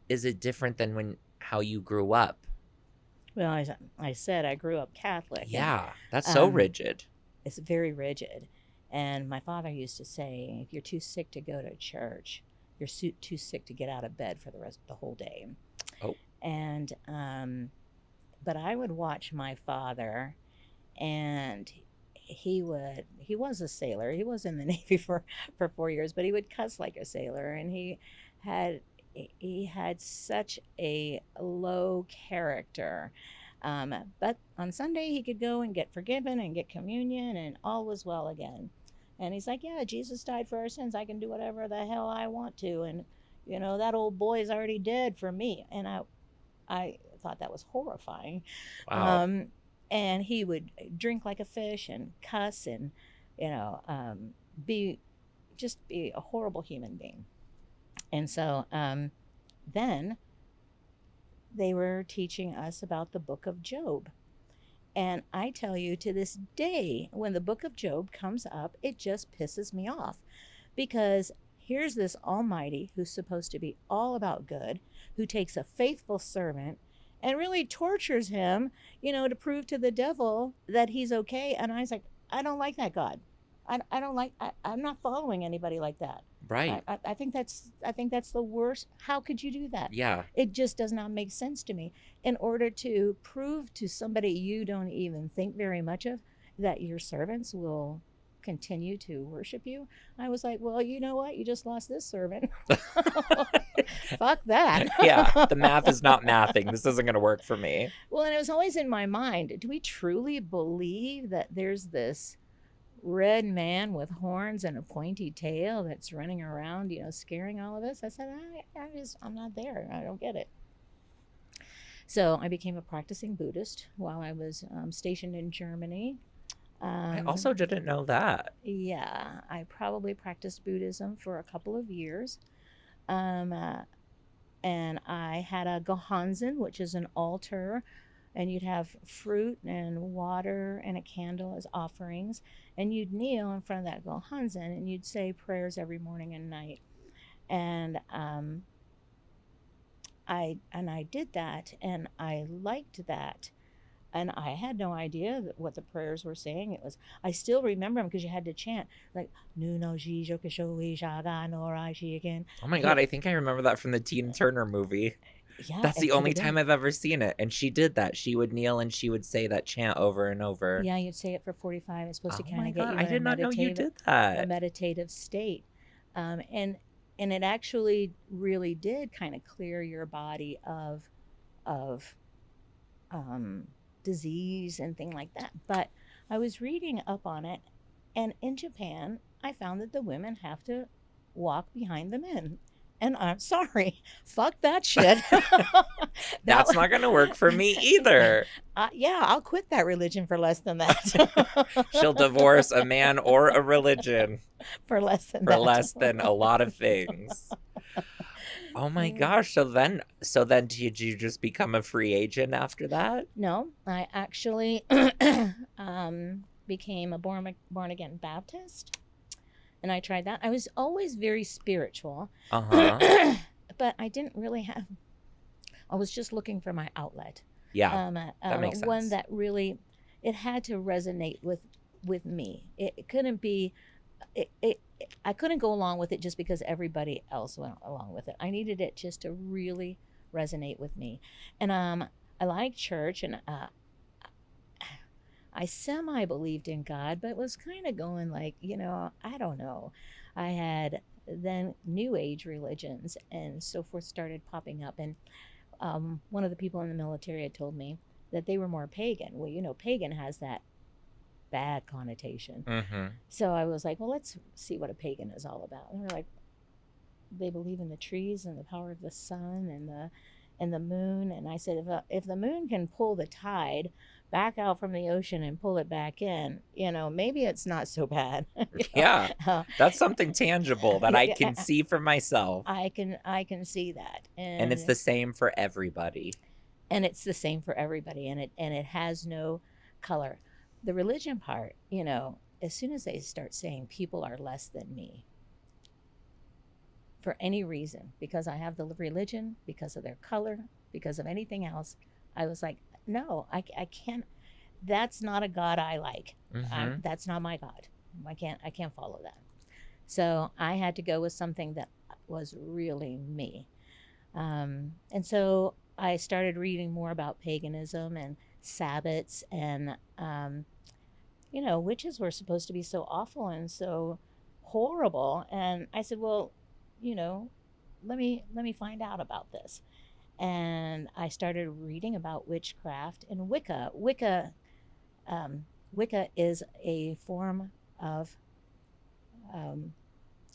is it different than when how you grew up?
Well, I said I grew up Catholic, and
Yeah, that's so
um,
rigid.
it's very rigid. And my father used to say, if you're too sick to go to church, you're too sick to get out of bed for the whole day.
Oh,
And but I would watch my father, and he was a sailor. He was in the Navy for 4 years, but he would cuss like a sailor, and had he had such a low character. But on Sunday, he could go and get forgiven and get communion, and all was well again. And he's like, "Yeah, Jesus died for our sins. I can do whatever the hell I want to." And, that old boy is already dead for me. And I thought that was horrifying.
wow.
Um, and he would drink like a fish and cuss and, you know, be be a horrible human being. And so then they were teaching us about the book of Job. And I tell you, to this day, when the book of Job comes up, it just pisses me off, because here's this Almighty who's supposed to be all about good, who takes a faithful servant and really tortures him, to prove to the devil that he's okay. And I was like, I don't like that God. I don't like. I'm not following anybody like that.
Right.
I think that's the worst. How could you do that?
Yeah.
It just does not make sense to me. In order to prove to somebody you don't even think very much of that your servants will continue to worship you. I was like, well, you know what? You just lost this servant. Fuck that.
Yeah, the math is not mathing. This isn't going to work for me.
Well, and it was always in my mind, do we truly believe that there's this red man with horns and a pointy tail that's running around, scaring all of us? I said, I'm not there. I don't get it. So I became a practicing Buddhist while I was stationed in Germany.
I also didn't know that.
Yeah, I probably practiced Buddhism for a couple of years. Um, uh, and I had a gohanzen, which is an altar, and you'd have fruit and water and a candle as offerings, and you'd kneel in front of that gohanzen, and you'd say prayers every morning and night. And I did that, and I liked that. And I had no idea what the prayers were saying. It was, I still remember them because you had to chant like "Nuno Jijo Kishowi Shaga Norai Shi" again.
Oh my God, I think I remember that from the Tina Turner movie.
Yeah,
That's the only time I've ever seen it. And she did that. She would kneel and she would say that chant over and over.
Yeah, you'd say it for 45. It's supposed to kind of get you
I
in
did not know you did that.
a meditative state. And it actually really did kind of clear your body of disease and thing like that. But I was reading up on it, and in Japan, I found that the women have to walk behind the men. And I'm sorry, fuck that shit.
That's not going to work for me either.
Yeah, I'll quit that religion for less than that.
She'll divorce a man or a religion
for less than
for
that.
less than a lot of things. Oh my gosh. So then did you just become a free agent after that?
No, I actually became a born again Baptist. And I tried that. I was always very spiritual.
Uh-huh.
But I didn't really I was just looking for my outlet.
Yeah, that makes sense.
One that really, it had to resonate with me. It couldn't be, I couldn't go along with it just because everybody else went along with it. I needed it just to really resonate with me. And I like church, and I semi believed in God, but was kind of going like, I don't know. I had then New Age religions and so forth started popping up. And one of the people in the military had told me that they were more pagan. Well, pagan has that bad connotation.
Mm-hmm.
So I was like, well, let's see what a pagan is all about. And they're like, they believe in the trees and the power of the sun and the moon. And I said, if the moon can pull the tide back out from the ocean and pull it back in, maybe it's not so bad.
Yeah, that's something tangible that I can see for myself.
I can see that,
and it's the same for everybody.
And it's the same for everybody, and it has no color. The religion part, as soon as they start saying people are less than me for any reason, because I have the religion, because of their color, because of anything else, I was like, no, I can't. That's not a God I like.
Mm-hmm.
That's not my God. I can't follow that. So I had to go with something that was really me. And so I started reading more about paganism and Sabbats, and witches were supposed to be so awful and so horrible. And I said, well, let me find out about this. And I started reading about witchcraft and Wicca. Wicca is a form of,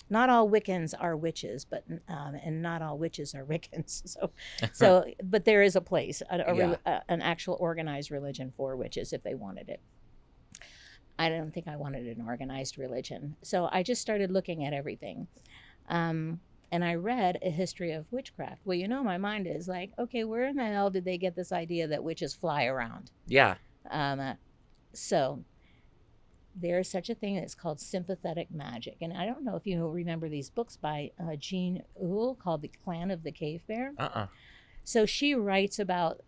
not all Wiccans are witches, but and not all witches are Wiccans. But there is a place, an actual organized religion for witches if they wanted it. I don't think I wanted an organized religion, so I just started looking at everything. And I read a history of witchcraft. Well, my mind is like, okay, where in the hell did they get this idea that witches fly around?
Yeah.
So there's such a thing that's called sympathetic magic. And I don't know if you remember these books by Jean Uhl called The Clan of the Cave Bear. So she writes about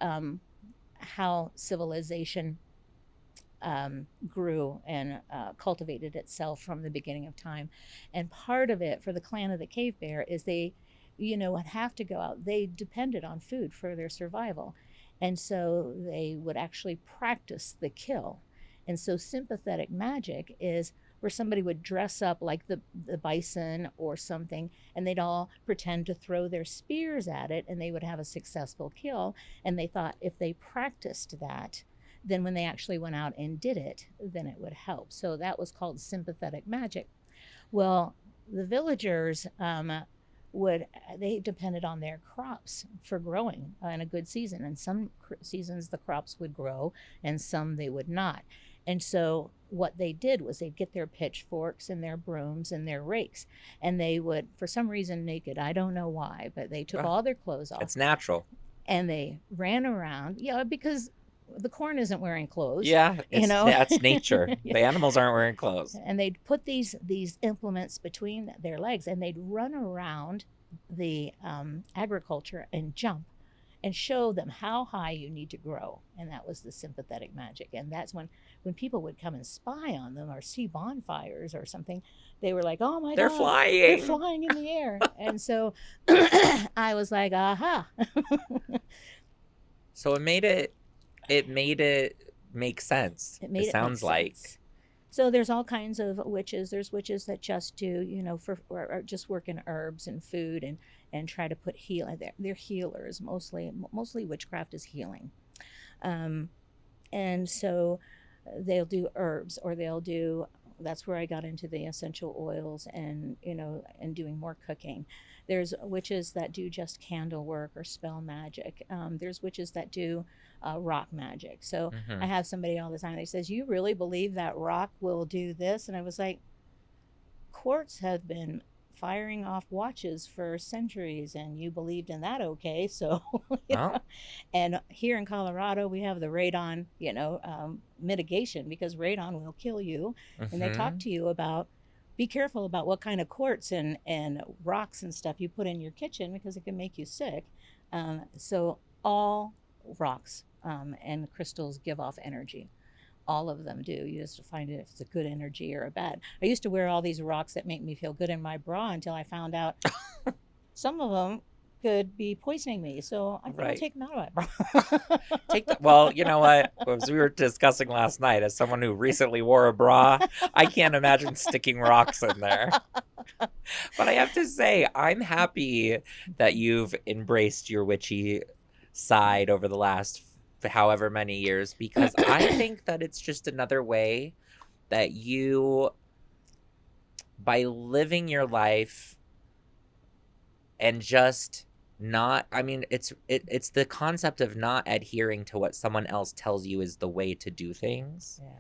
how civilization grew and cultivated itself from the beginning of time. And part of it for the Clan of the Cave Bear is they, would have to go out. They depended on food for their survival. And so they would actually practice the kill. And so sympathetic magic is where somebody would dress up like the bison or something, and they'd all pretend to throw their spears at it, and they would have a successful kill. And they thought if they practiced that, then when they actually went out and did it, then it would help. So that was called sympathetic magic. Well, the villagers would they depended on their crops for growing in a good season, and some seasons the crops would grow and some they would not. And so what they did was they'd get their pitchforks and their brooms and their rakes, and they would, for some reason, naked, I don't know why, but they took
Ah,
all their clothes off
it's natural.
and they ran around, yeah, because the corn isn't wearing clothes,
Yeah,
you
it's
know.
that's nature. The animals aren't wearing clothes.
And they'd put these implements between their legs, and they'd run around the agriculture and jump and show them how high you need to grow. And that was the sympathetic magic. And that's when people would come and spy on them or see bonfires or something, they were like, oh my
They're
god, they're
flying.
flying in the air. And so I was like, aha.
So it made it make sense.
It
It
made it make
sounds like.
sense. So there's all kinds of witches. There's witches that just do, for or just work in herbs and food and try to put healing. They're healers mostly. Mostly witchcraft is healing, um, and so they'll do herbs or they'll do. That's where I got into the essential oils and doing more cooking. There's witches that do just candle work or spell magic. There's witches that do rock magic. So I
Mhm.
have somebody all the time that says, "You really believe that rock will do this?" And I was like, "Quartz have been firing off watches for centuries, and you believed in that, okay?" So,
Well,
and here in Colorado, we have the radon, mitigation because radon will kill you, and they talk
mhm.
to you about. Be careful about what kind of quartz and rocks and stuff you put in your kitchen because it can make you sick. So all rocks and crystals give off energy. All of them do. You just find it if it's a good energy or a bad. I used to wear all these rocks that make me feel good in my bra until I found out some of them could be poisoning me. So I think I'll
Right.
take them out of my bra.
Take the well, you know what? As we were discussing last night, as someone who recently wore a bra, I can't imagine sticking rocks in there. But I have to say, I'm happy that you've embraced your witchy side over the last however many years because I think that it's just another way that you, by living your life and just not, I mean, it's the concept of not adhering to what someone else tells you is the way to do things
Yeah.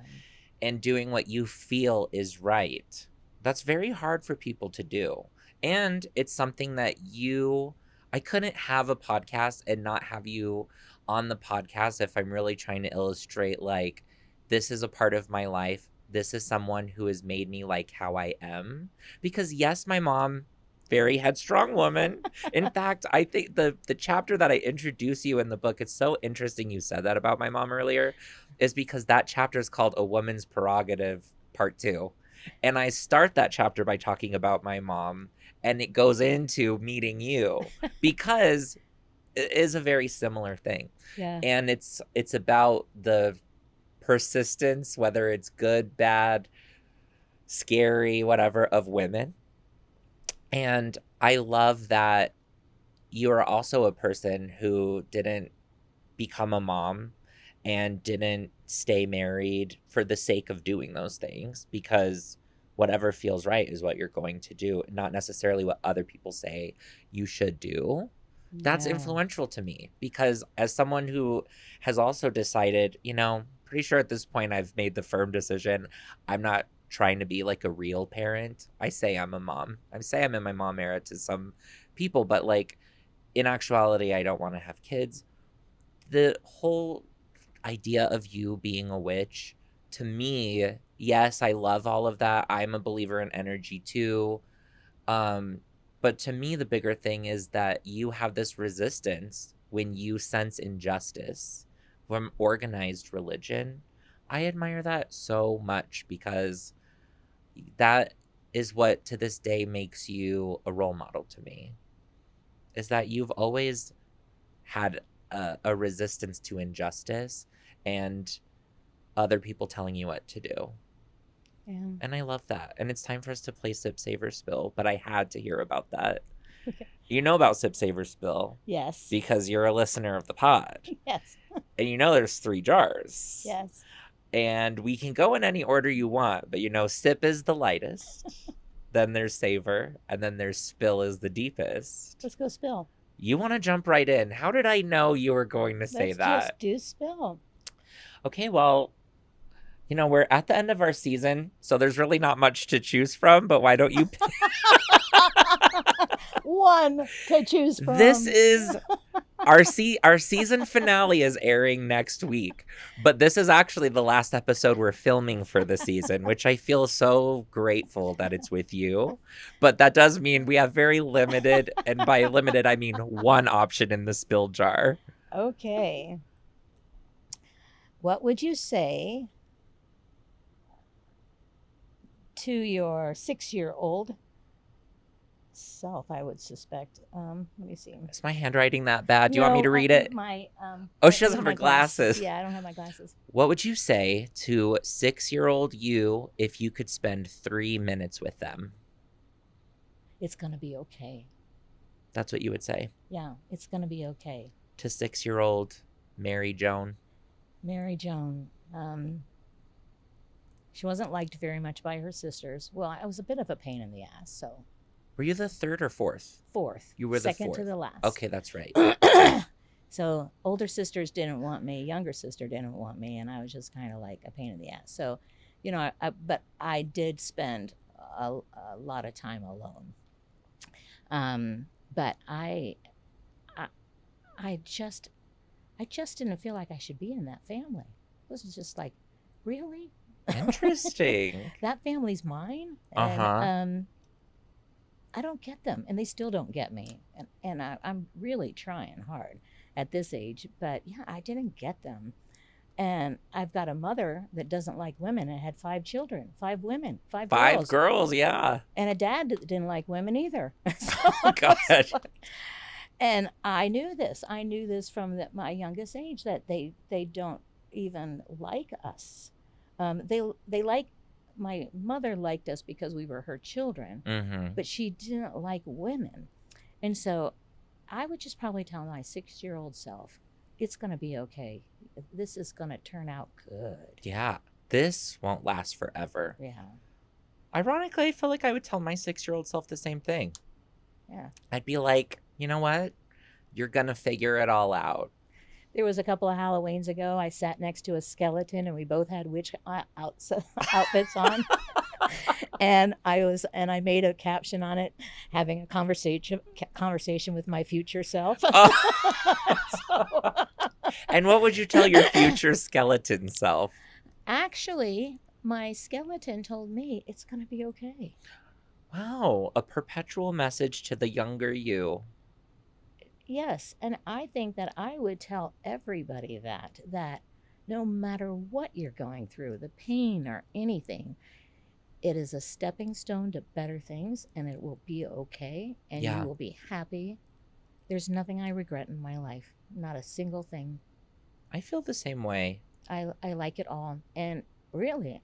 and doing what you feel is right. That's very hard for people to do. And it's something that I couldn't have a podcast and not have you on the podcast if I'm really trying to illustrate, like, this is a part of my life. This is someone who has made me like how I am. Because, yes, my mom, very headstrong woman. In fact, I think the chapter that I introduce you in the book, it's so interesting you said that about my mom earlier, is because that chapter is called A Woman's Prerogative Part 2. And I start that chapter by talking about my mom, and it goes into meeting you because it is a very similar thing.
Yeah.
And it's about the persistence, whether it's good, bad, scary, whatever, of women. And I love that you are also a person who didn't become a mom and didn't stay married for the sake of doing those things because whatever feels right is what you're going to do, not necessarily what other people say you should do. That's
Yeah.
influential to me because as someone who has also decided, pretty sure at this point I've made the firm decision I'm not trying to be like a real parent. I say I'm a mom. I say I'm in my mom era to some people, but like in actuality, I don't want to have kids. The whole idea of you being a witch, to me, yes, I love all of that. I'm a believer in energy too. Um, but to me, the bigger thing is that you have this resistance when you sense injustice from organized religion. I admire that so much because that is what to this day makes you a role model to me. Is that you've always had a resistance to injustice and other people telling you what to do.
Yeah.
And I love that. And it's time for us to play Sip Saver Spill, but I had to hear about that.
Okay.
You know about Sip Saver Spill
Yes.
because you're a listener of the pod.
Yes.
And you know there's 3 jars.
Yes.
And we can go in any order you want, but Sip is the lightest. Then there's Savor, and then there's Spill is the deepest.
Let's go spill.
You want to jump right in. How did I know you were going to say
Let's
that?
just do spill.
Okay, well, we're at the end of our season, so there's really not much to choose from, but why don't you pick?
One to choose from.
This is our season finale is airing next week, but this is actually the last episode we're filming for the season, which I feel so grateful that it's with you. But that does mean we have very limited, and by limited I mean one option in the spill jar.
Okay. What would you say to your 6-year-old self, I would suspect? Let me see.
Is my handwriting that bad? Do you want me to read it?
Oh,
She doesn't have her glasses.
Yeah, I don't have my glasses.
What would you say to 6-year-old you if you could spend 3 minutes with them?
It's going to be okay.
That's what you would say?
Yeah, it's going to be okay.
To 6-year-old Mary Joan?
Mary Joan. She wasn't liked very much by her sisters. Well, I was a bit of a pain in the ass, so.
Were you the 3rd or 4th?
4th.
You were the 4th.
Second to the last.
Okay, that's right.
So older sisters didn't want me, younger sister didn't want me, and I was just kind of like a pain in the ass. So, but I did spend a lot of time alone. But I just didn't feel like I should be in that family. It was just like, really?
Interesting.
That family's mine? And, I don't get them, and they still don't get me. And I'm really trying hard at this age, but yeah, I didn't get them. And I've got a mother that doesn't like women and had 5 children, 5 women, 5 girls.
5 girls, yeah.
And a dad that didn't like women either.
Oh, God.
And I knew this. I knew this from my youngest age, that they don't even like us. They like, my mother liked us because we were her children, but she didn't like women. And so I would just probably tell my 6-year-old self, it's going to be okay. This is going to turn out good.
Yeah, this won't last forever.
Yeah.
Ironically, I feel like I would tell my 6-year-old self the same thing.
Yeah.
I'd be like, you know what? You're going to figure it all out.
There was a couple of Halloweens ago, I sat next to a skeleton and we both had witch outfits on. and I made a caption on it, having a conversation with my future self.
And what would you tell your future skeleton self?
Actually, my skeleton told me it's going to be okay.
Wow, a perpetual message to the younger you.
Yes, and I think that I would tell everybody that no matter what you're going through, the pain or anything, it is a stepping stone to better things, and it will be okay, and you will be happy. There's nothing I regret in my life, not a single thing.
I feel the same way.
I like it all, and really,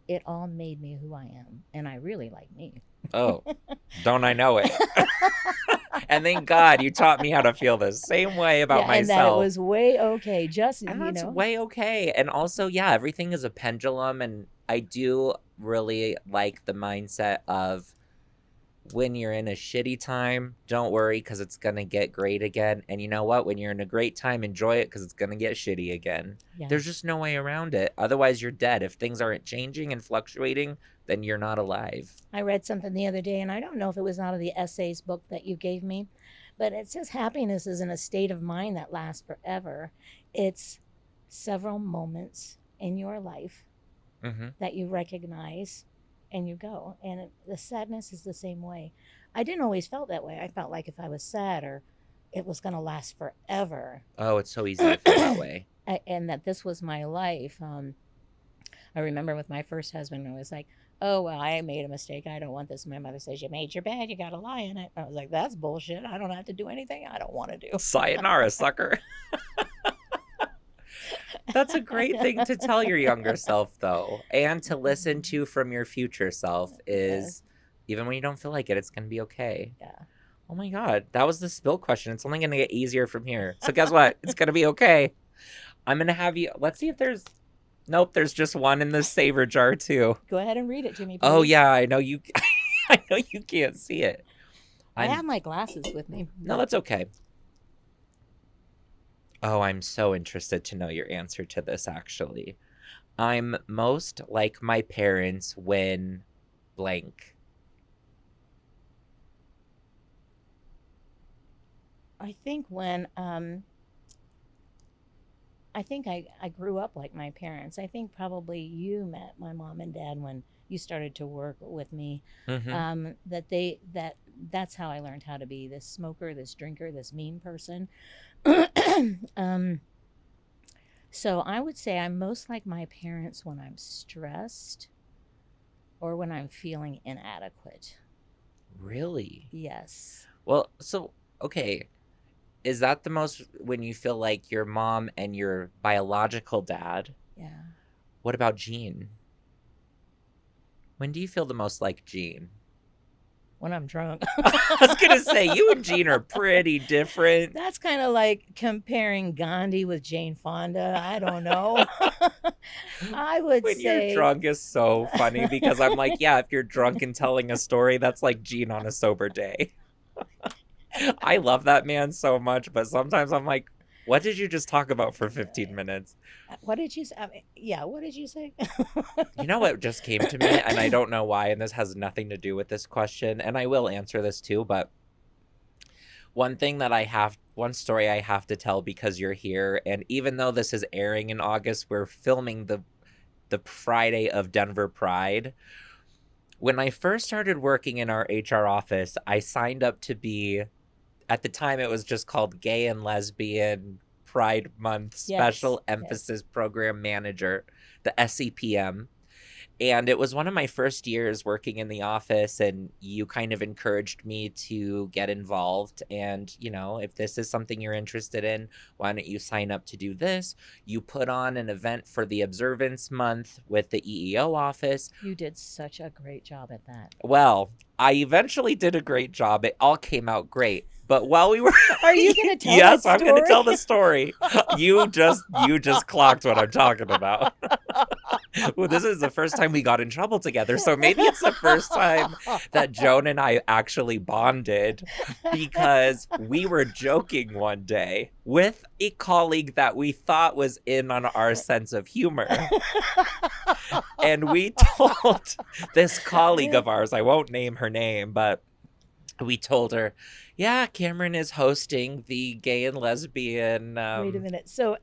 it all made me who I am, and I really like me.
Oh, don't I know it? And thank God you taught me how to feel the same way about myself.
And that it was way okay.
And that's way okay. And also, yeah, everything is a pendulum. And I do really like the mindset of when you're in a shitty time, don't worry because it's going to get great again. And you know what? When you're in a great time, enjoy it because it's going to get shitty again. Yeah. There's just no way around it. Otherwise, you're dead. If things aren't changing and fluctuating, then you're not alive.
I read something the other day, and I don't know if it was out of the essays book that you gave me, but it says happiness isn't a state of mind that lasts forever. It's several moments in your life that you recognize and you go. And the sadness is the same way. I didn't always felt that way. I felt like if I was sad or it was going to last forever.
Oh, it's so easy to feel that way.
And that this was my life. I remember with my first husband, I was like, oh, well, I made a mistake. I don't want this. My mother says, you made your bed. You got to lie in it. I was like, that's bullshit. I don't have to do anything I don't want to do.
Sayonara, sucker. That's a great thing to tell your younger self, though. And to listen to from your future self
Yes.
is, even when you don't feel like it, it's going to be okay.
Yeah.
Oh my God. That was the spill question. It's only going to get easier from here. So guess what? It's going to be okay. I'm going to have you. Let's see if there's. Nope, there's just one in the savor jar, too.
Go ahead and read it to me, please.
Oh, yeah. I know you. I know you can't see it.
I have my glasses with me.
No, that's okay. Oh, I'm so interested to know your answer to this, actually. I'm most like my parents when blank.
I think when I think I grew up like my parents. I think probably you met my mom and dad when you started to work with me.
Mm-hmm.
That's how I learned how to be this smoker, this drinker, this mean person. um, so I would say I'm most like my parents when I'm stressed or when I'm feeling inadequate.
Really?
Yes.
Well, so, okay. Is that the most when you feel like your mom and your biological dad?
Yeah.
What about Gene? When do you feel the most like Gene?
When I'm drunk.
I was going to say, you and Gene are pretty different.
That's kind of like comparing Gandhi with Jane Fonda. I don't know. I would
When
say
you're drunk is so funny because I'm like, yeah, if you're drunk and telling a story, that's like Gene on a sober day. I love that man so much, but sometimes I'm like, what did you just talk about for 15 minutes?
What did you say? I mean, yeah, what did you say?
You know what just came to me, and I don't know why, and this has nothing to do with this question, and I will answer this too, but one story I have to tell because you're here, and even though this is airing in August, we're filming the Friday of Denver Pride. When I first started working in our HR office, I signed up to be, at the time it was just called Gay and Lesbian Pride Month Special Emphasis Program Manager, the SEPM. And it was one of my first years working in the office, and you kind of encouraged me to get involved. And, you know, if this is something you're interested in, why don't you sign up to do this? You put on an event for the Observance Month with the EEO office.
You did such a great job at that.
Well, I eventually did a great job. It all came out great. But while we were
Are you going to tell
Yes,
that
I'm going to
story?
tell the story. You just clocked what I'm talking about. Well, this is the first time we got in trouble together, so maybe it's the first time that Joan and I actually bonded because we were joking one day with a colleague that we thought was in on our sense of humor. And we told this colleague of ours, I won't name her name, but we told her, yeah, Cameron is hosting the gay and lesbian.
Wait a minute. So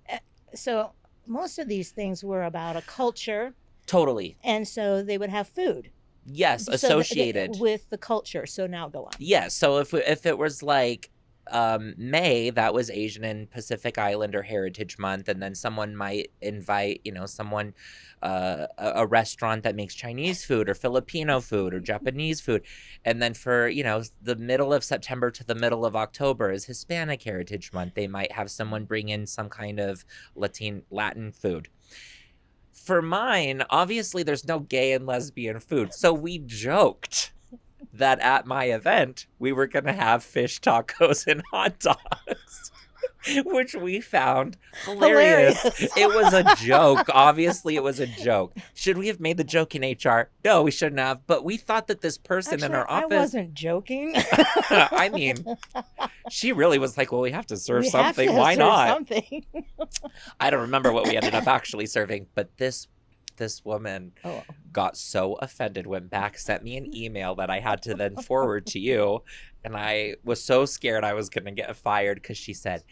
most of these things were about a culture.
Totally.
And so they would have food.
Yes, associated
with the culture. So now go on.
Yes, so if it was like May, that was Asian and Pacific Islander Heritage Month, and then someone might invite, you know, someone, a restaurant that makes Chinese food or Filipino food or Japanese food, and then for, you know, the middle of September to the middle of October is Hispanic Heritage Month. They might have someone bring in some kind of Latin food. For mine, obviously, there's no gay and lesbian food, so we joked that at my event, we were going to have fish tacos and hot dogs, which we found hilarious. It was a joke. Obviously, it was a joke. Should we have made the joke in HR? No, we shouldn't have. But we thought that this person in our office...
I wasn't joking.
I mean, she really was like, well, we have to serve something.
Have to
Why
serve
not?
Something.
I don't remember what we ended up actually serving, but this woman got so offended, went back, sent me an email that I had to then forward to you. And I was so scared I was going to get fired because she said,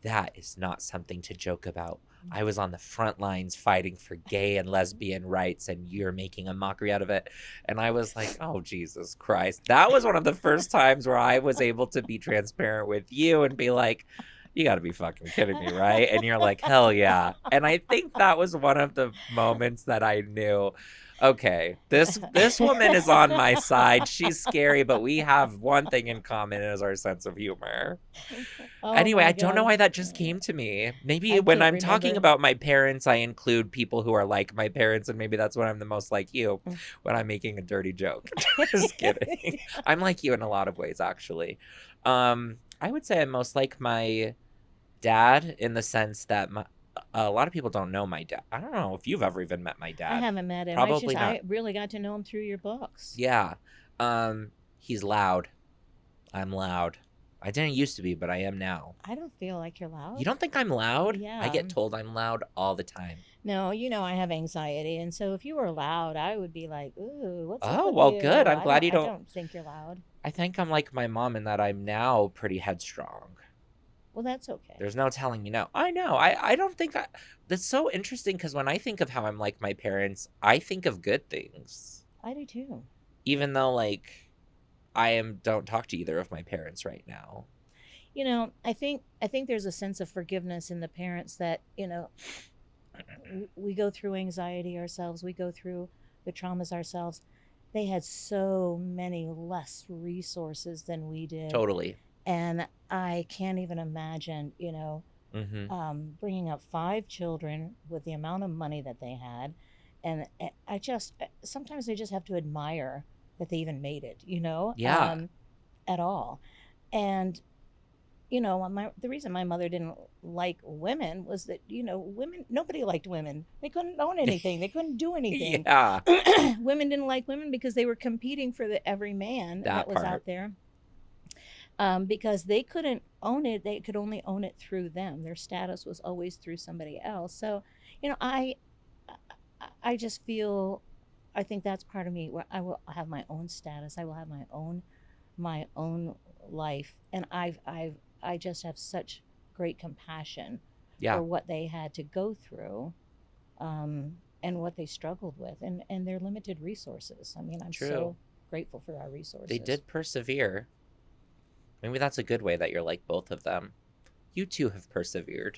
that is not something to joke about. I was on the front lines fighting for gay and lesbian rights, and you're making a mockery out of it. And I was like, oh, Jesus Christ. That was one of the first times where I was able to be transparent with you and be like, You got to be fucking kidding me, right? And you're like, hell yeah. And I think that was one of the moments that I knew, okay, this woman is on my side. She's scary, but we have one thing in common is our sense of humor.
Oh
Anyway,
my
I don't know
God.
why that just came to me. Maybe
I
when
can't
I'm talking
remember.
about my parents, I include people who are like my parents, and maybe that's when I'm the most like you when I'm making a dirty joke. Just kidding. I'm like you in a lot of ways, actually. I would say I'm most like my dad in the sense that a lot of people don't know my dad. I don't know if you've ever even met my
I
dad.
haven't met him.
Probably not.
I really got to know him through your books.
Yeah. He's loud. I'm loud. I didn't used to be, but I am now.
I don't feel like you're
You
loud.
don't think I'm loud? I
Yeah.
get told I'm loud all the time.
No, I have anxiety, and so if you were loud, I would be like, "Ooh, what's up
Oh,
with
well, good.
you?"
I'm glad you
I
don't.
don't think you're loud.
I think I'm like my mom in that I'm now pretty headstrong.
Well, that's okay.
There's no telling me no. I know. I don't think I. That's so interesting because when I think of how I'm like my parents, I think of good things.
I do too.
Even though, like, don't talk to either of my parents right now.
I think there's a sense of forgiveness in the parents that, we go through anxiety ourselves, we go through the traumas ourselves. They had so many less resources than we did.
Totally.
And I can't even imagine,
Mm-hmm.
bringing up 5 children with the amount of money that they had. And sometimes I just have to admire that they even made it,
Yeah.
at all. And the reason my mother didn't like women was that women, nobody liked women. They couldn't own anything. They couldn't do anything.
Yeah.
Women didn't like women because they were competing for every man
That
that was
part.
out there. Because they couldn't own it, they could only own it through them. Their status was always through somebody else. So, you know, I I just feel, I think that's part of me where I will have my own status. I will have my own life, and I just have such great compassion
Yeah.
for what they had to go through, and what they struggled with, and their limited resources. I mean, I'm
True.
so grateful for our
They
resources.
did persevere. Maybe that's a good way that you're like both of them. You two have persevered.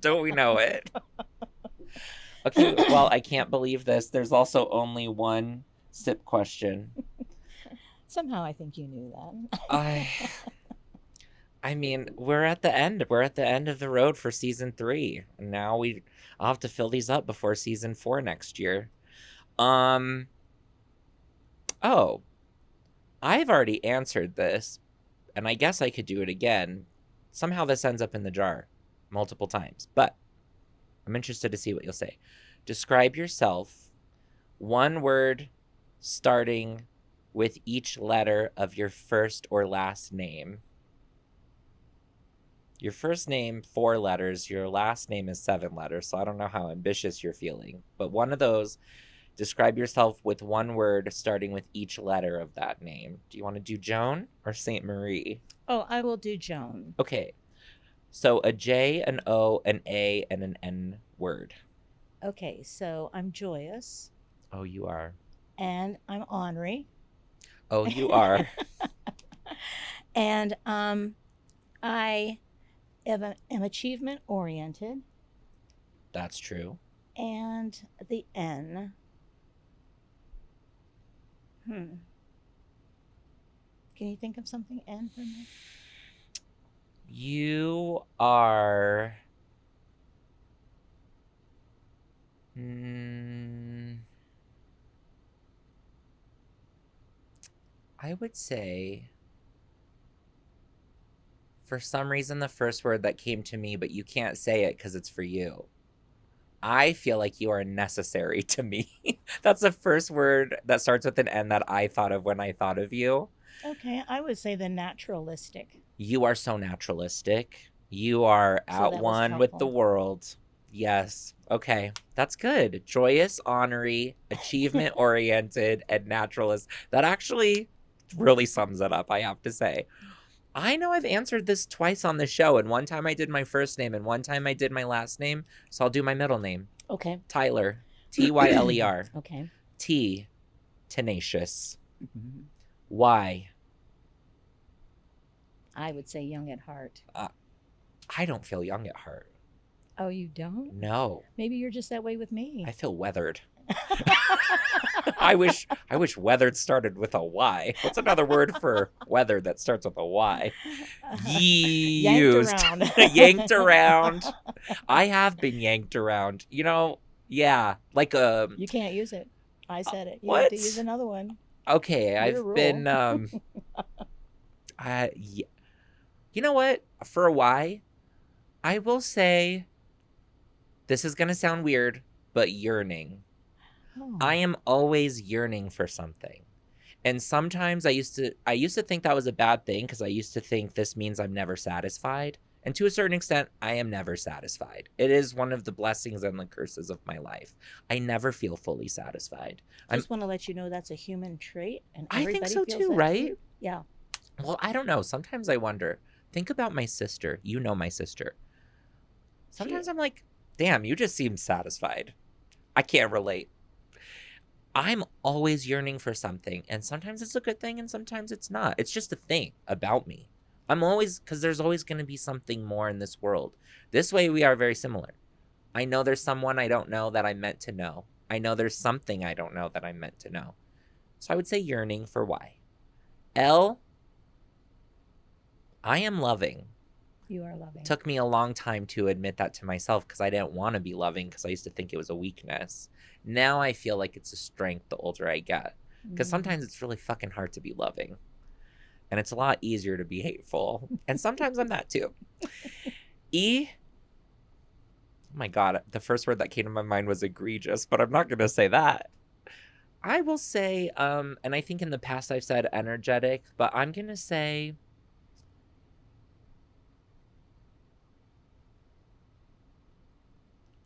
Don't we know it? Okay, well, I can't believe this. There's also only one sip question.
Somehow I think you knew that.
I I mean, we're at the end. We're at the end of the road for season 3. And now I'll have to fill these up before season 4 next year. Um oh, I've already answered this, and I guess I could do it again. Somehow this ends up in the jar multiple times, but I'm interested to see what you'll say. Describe yourself, one word starting with each letter of your first or last name. Your first name, 4 letters. Your last name is 7 letters, so I don't know how ambitious you're feeling. But one of those, describe yourself with one word starting with each letter of that name. Do you want to do Joan or St. Marie?
Oh, I will do Joan.
Okay. So a J, an O, an A, and an N word.
Okay, so I'm joyous,
Oh, you are.
and I'm ornery.
Oh, you are.
And I am achievement oriented,
That's true.
and the N. Can you think of something N for me?
You are. I would say, for some reason, the first word that came to me, but you can't say it because it's for you. I feel like you are necessary to me. That's the first word that starts with an N that I thought of when I thought of you.
Okay, I would say the naturalistic.
You are so naturalistic. You are
So
at
that was
one with the
helpful.
world. Yes. Okay. That's good. Joyous, honorary, achievement oriented, and naturalist. That actually really sums it up, I have to say. I know I've answered this twice on the show, and one time I did my first name, and one time I did my last name. So I'll do my middle name.
Okay.
Tyler. Tyler.
Okay.
T. Tenacious. Y.
I would say young at heart.
I don't feel young at heart.
Oh, you don't?
No,
Maybe you're just that way with me.
I feel weathered. I wish weathered started with a Y. What's another word for weather that starts with a Y?
Yanked
Used.
around.
Yanked around. I have been yanked around. Yeah, like
You can't use it. I said it. You have to use
what?
another one.
Okay,
Your
I've
rule.
been yeah. You know what? For a Y, I will say this is going to sound weird, but yearning. I
Oh,
am always yearning for something. And sometimes I used to think that was a bad thing because I used to think this means I'm never satisfied. And to a certain extent, I am never satisfied. It is one of the blessings and the curses of my life. I never feel fully satisfied. I'm
just want to let you know that's a human trait, and
I think
everybody
so
feels
too,
that
right?
too. Yeah.
Well, I don't know. Sometimes I wonder. Think about my sister. You know my sister.
She
Sometimes I'm like, damn, you just seem satisfied. I can't relate. I'm always yearning for something, and sometimes it's a good thing, and sometimes it's not. It's just a thing about me. I'm always, because there's always going to be something more in this world. This way, we are very similar. I know there's someone I don't know that I'm meant to know. I know there's something I don't know that I'm meant to know. So I would say yearning for Y. L, I am loving.
You are loving.
Took me a long time to admit that to myself because I didn't want to be loving because I used to think it was a weakness. Now I feel like it's a strength the older I get. Because
Mm.
sometimes it's really fucking hard to be loving. And it's a lot easier to be hateful. And sometimes I'm that too. E, oh my God, the first word that came to my mind was egregious, but I'm not going to say that. I will say, and I think in the past I've said energetic, but I'm going to say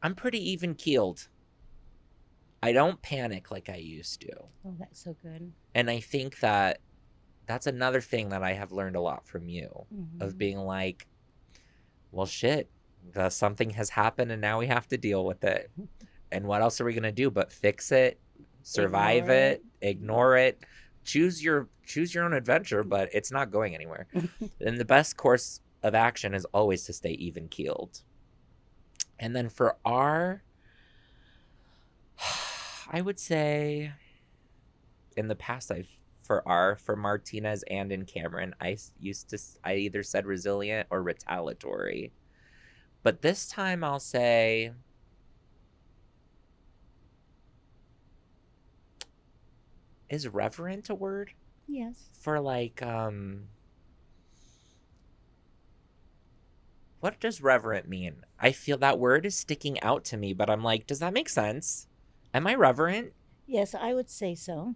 I'm pretty even keeled. I don't panic like I used to.
Oh, that's so good.
And I think that that's another thing that I have learned a lot from you of
Hmm.
being like, well, shit, something has happened and now we have to deal with it. And what else are we going to do but fix it, survive
Ignore it.
it, ignore it, choose your own adventure, but it's not going anywhere. And the best course of action is always to stay even keeled. And then for R, I would say in the past for Martinez and in Cameron, I either said resilient or retaliatory. But this time I'll say is reverent a word?
Yes.
For like what does reverent mean? I feel that word is sticking out to me, but I'm like, does that make sense? Am I reverent?
Yes, I would say so.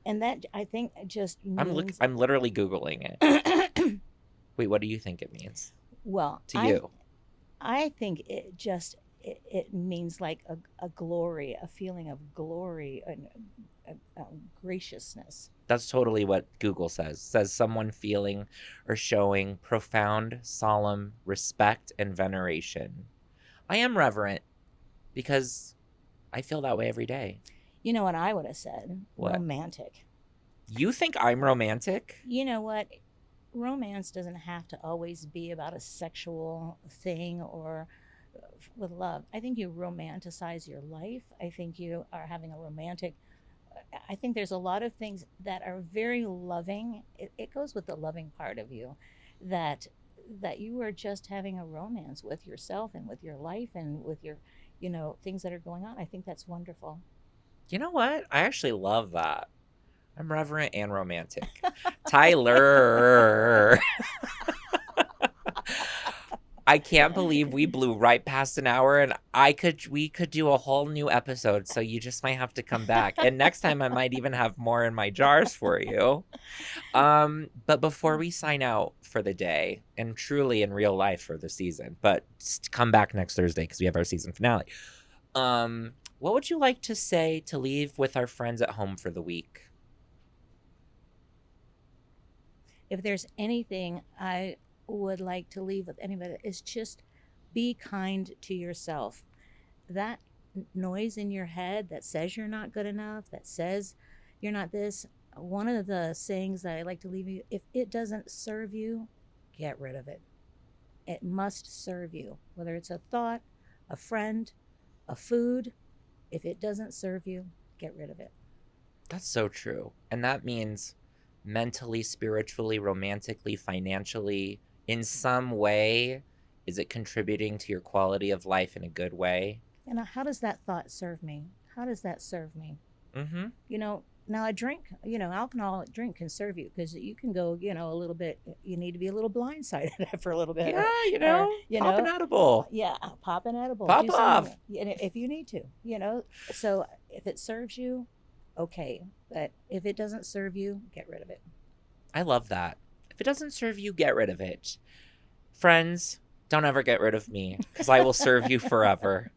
And that, I think, just means,
I'm literally googling it. Wait, what do you think it means
well,
to you?
I think it means like a glory, a feeling of glory and graciousness.
That's totally what Google says. Says someone feeling or showing profound, solemn respect and veneration. I am reverent because I feel that way every day.
You know what I would have said?
What?
Romantic.
You think I'm romantic?
You know what? Romance doesn't have to always be about a sexual thing or with love. I think you romanticize your life. I think you are having a romantic. I think there's a lot of things that are very loving. It goes with the loving part of you, that you are just having a romance with yourself and with your life and with your, things that are going on. I think that's wonderful.
You know what? I actually love that. I'm reverent and romantic. Tyler. I can't believe we blew right past an hour and we could do a whole new episode, so you just might have to come back. And next time I might even have more in my jars for you. But before we sign out for the day, and truly in real life for the season, but come back next Thursday because we have our season finale. What would you like to say to leave with our friends at home for the week?
If there's anything I would like to leave with anybody, is just be kind to yourself. That noise in your head that says you're not good enough, that says you're not this, one of the sayings that I like to leave you, if it doesn't serve you, get rid of it. It must serve you, whether it's a thought, a friend, a food. If it doesn't serve you, get rid of it.
That's so true. And that means mentally, spiritually, romantically, financially, in some way, is it contributing to your quality of life in a good way?
And how does that thought serve me? How does that serve me?
Mm-hmm.
Now a drink, alcoholic drink can serve you because you can go, a little bit, you need to be a little blindsided for a little bit,
Yeah,
or
pop an edible.
yeah, pop an edible,
Pop
do something,
off.
if you need to, So if it serves you, okay. But if it doesn't serve you, get rid of it.
I love that. If it doesn't serve you, get rid of it. Friends, don't ever get rid of me because I will serve you forever.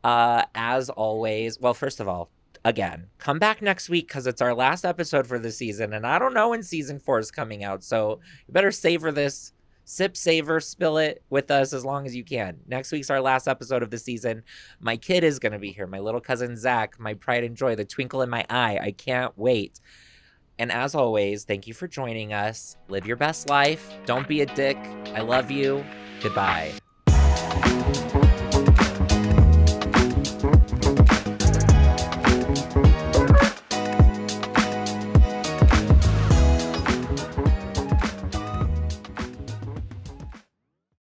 As always, well, first of all, again, come back next week because it's our last episode for the season, and I don't know when season 4 is coming out, so you better savor this. Sip, savor, spill it with us as long as you can. Next week's our last episode of the season. My kid is going to be here, my little cousin Zach, my pride and joy, the twinkle in my eye. I can't wait. And as always, thank you for joining us. Live your best life. Don't be a dick. I love you. Goodbye.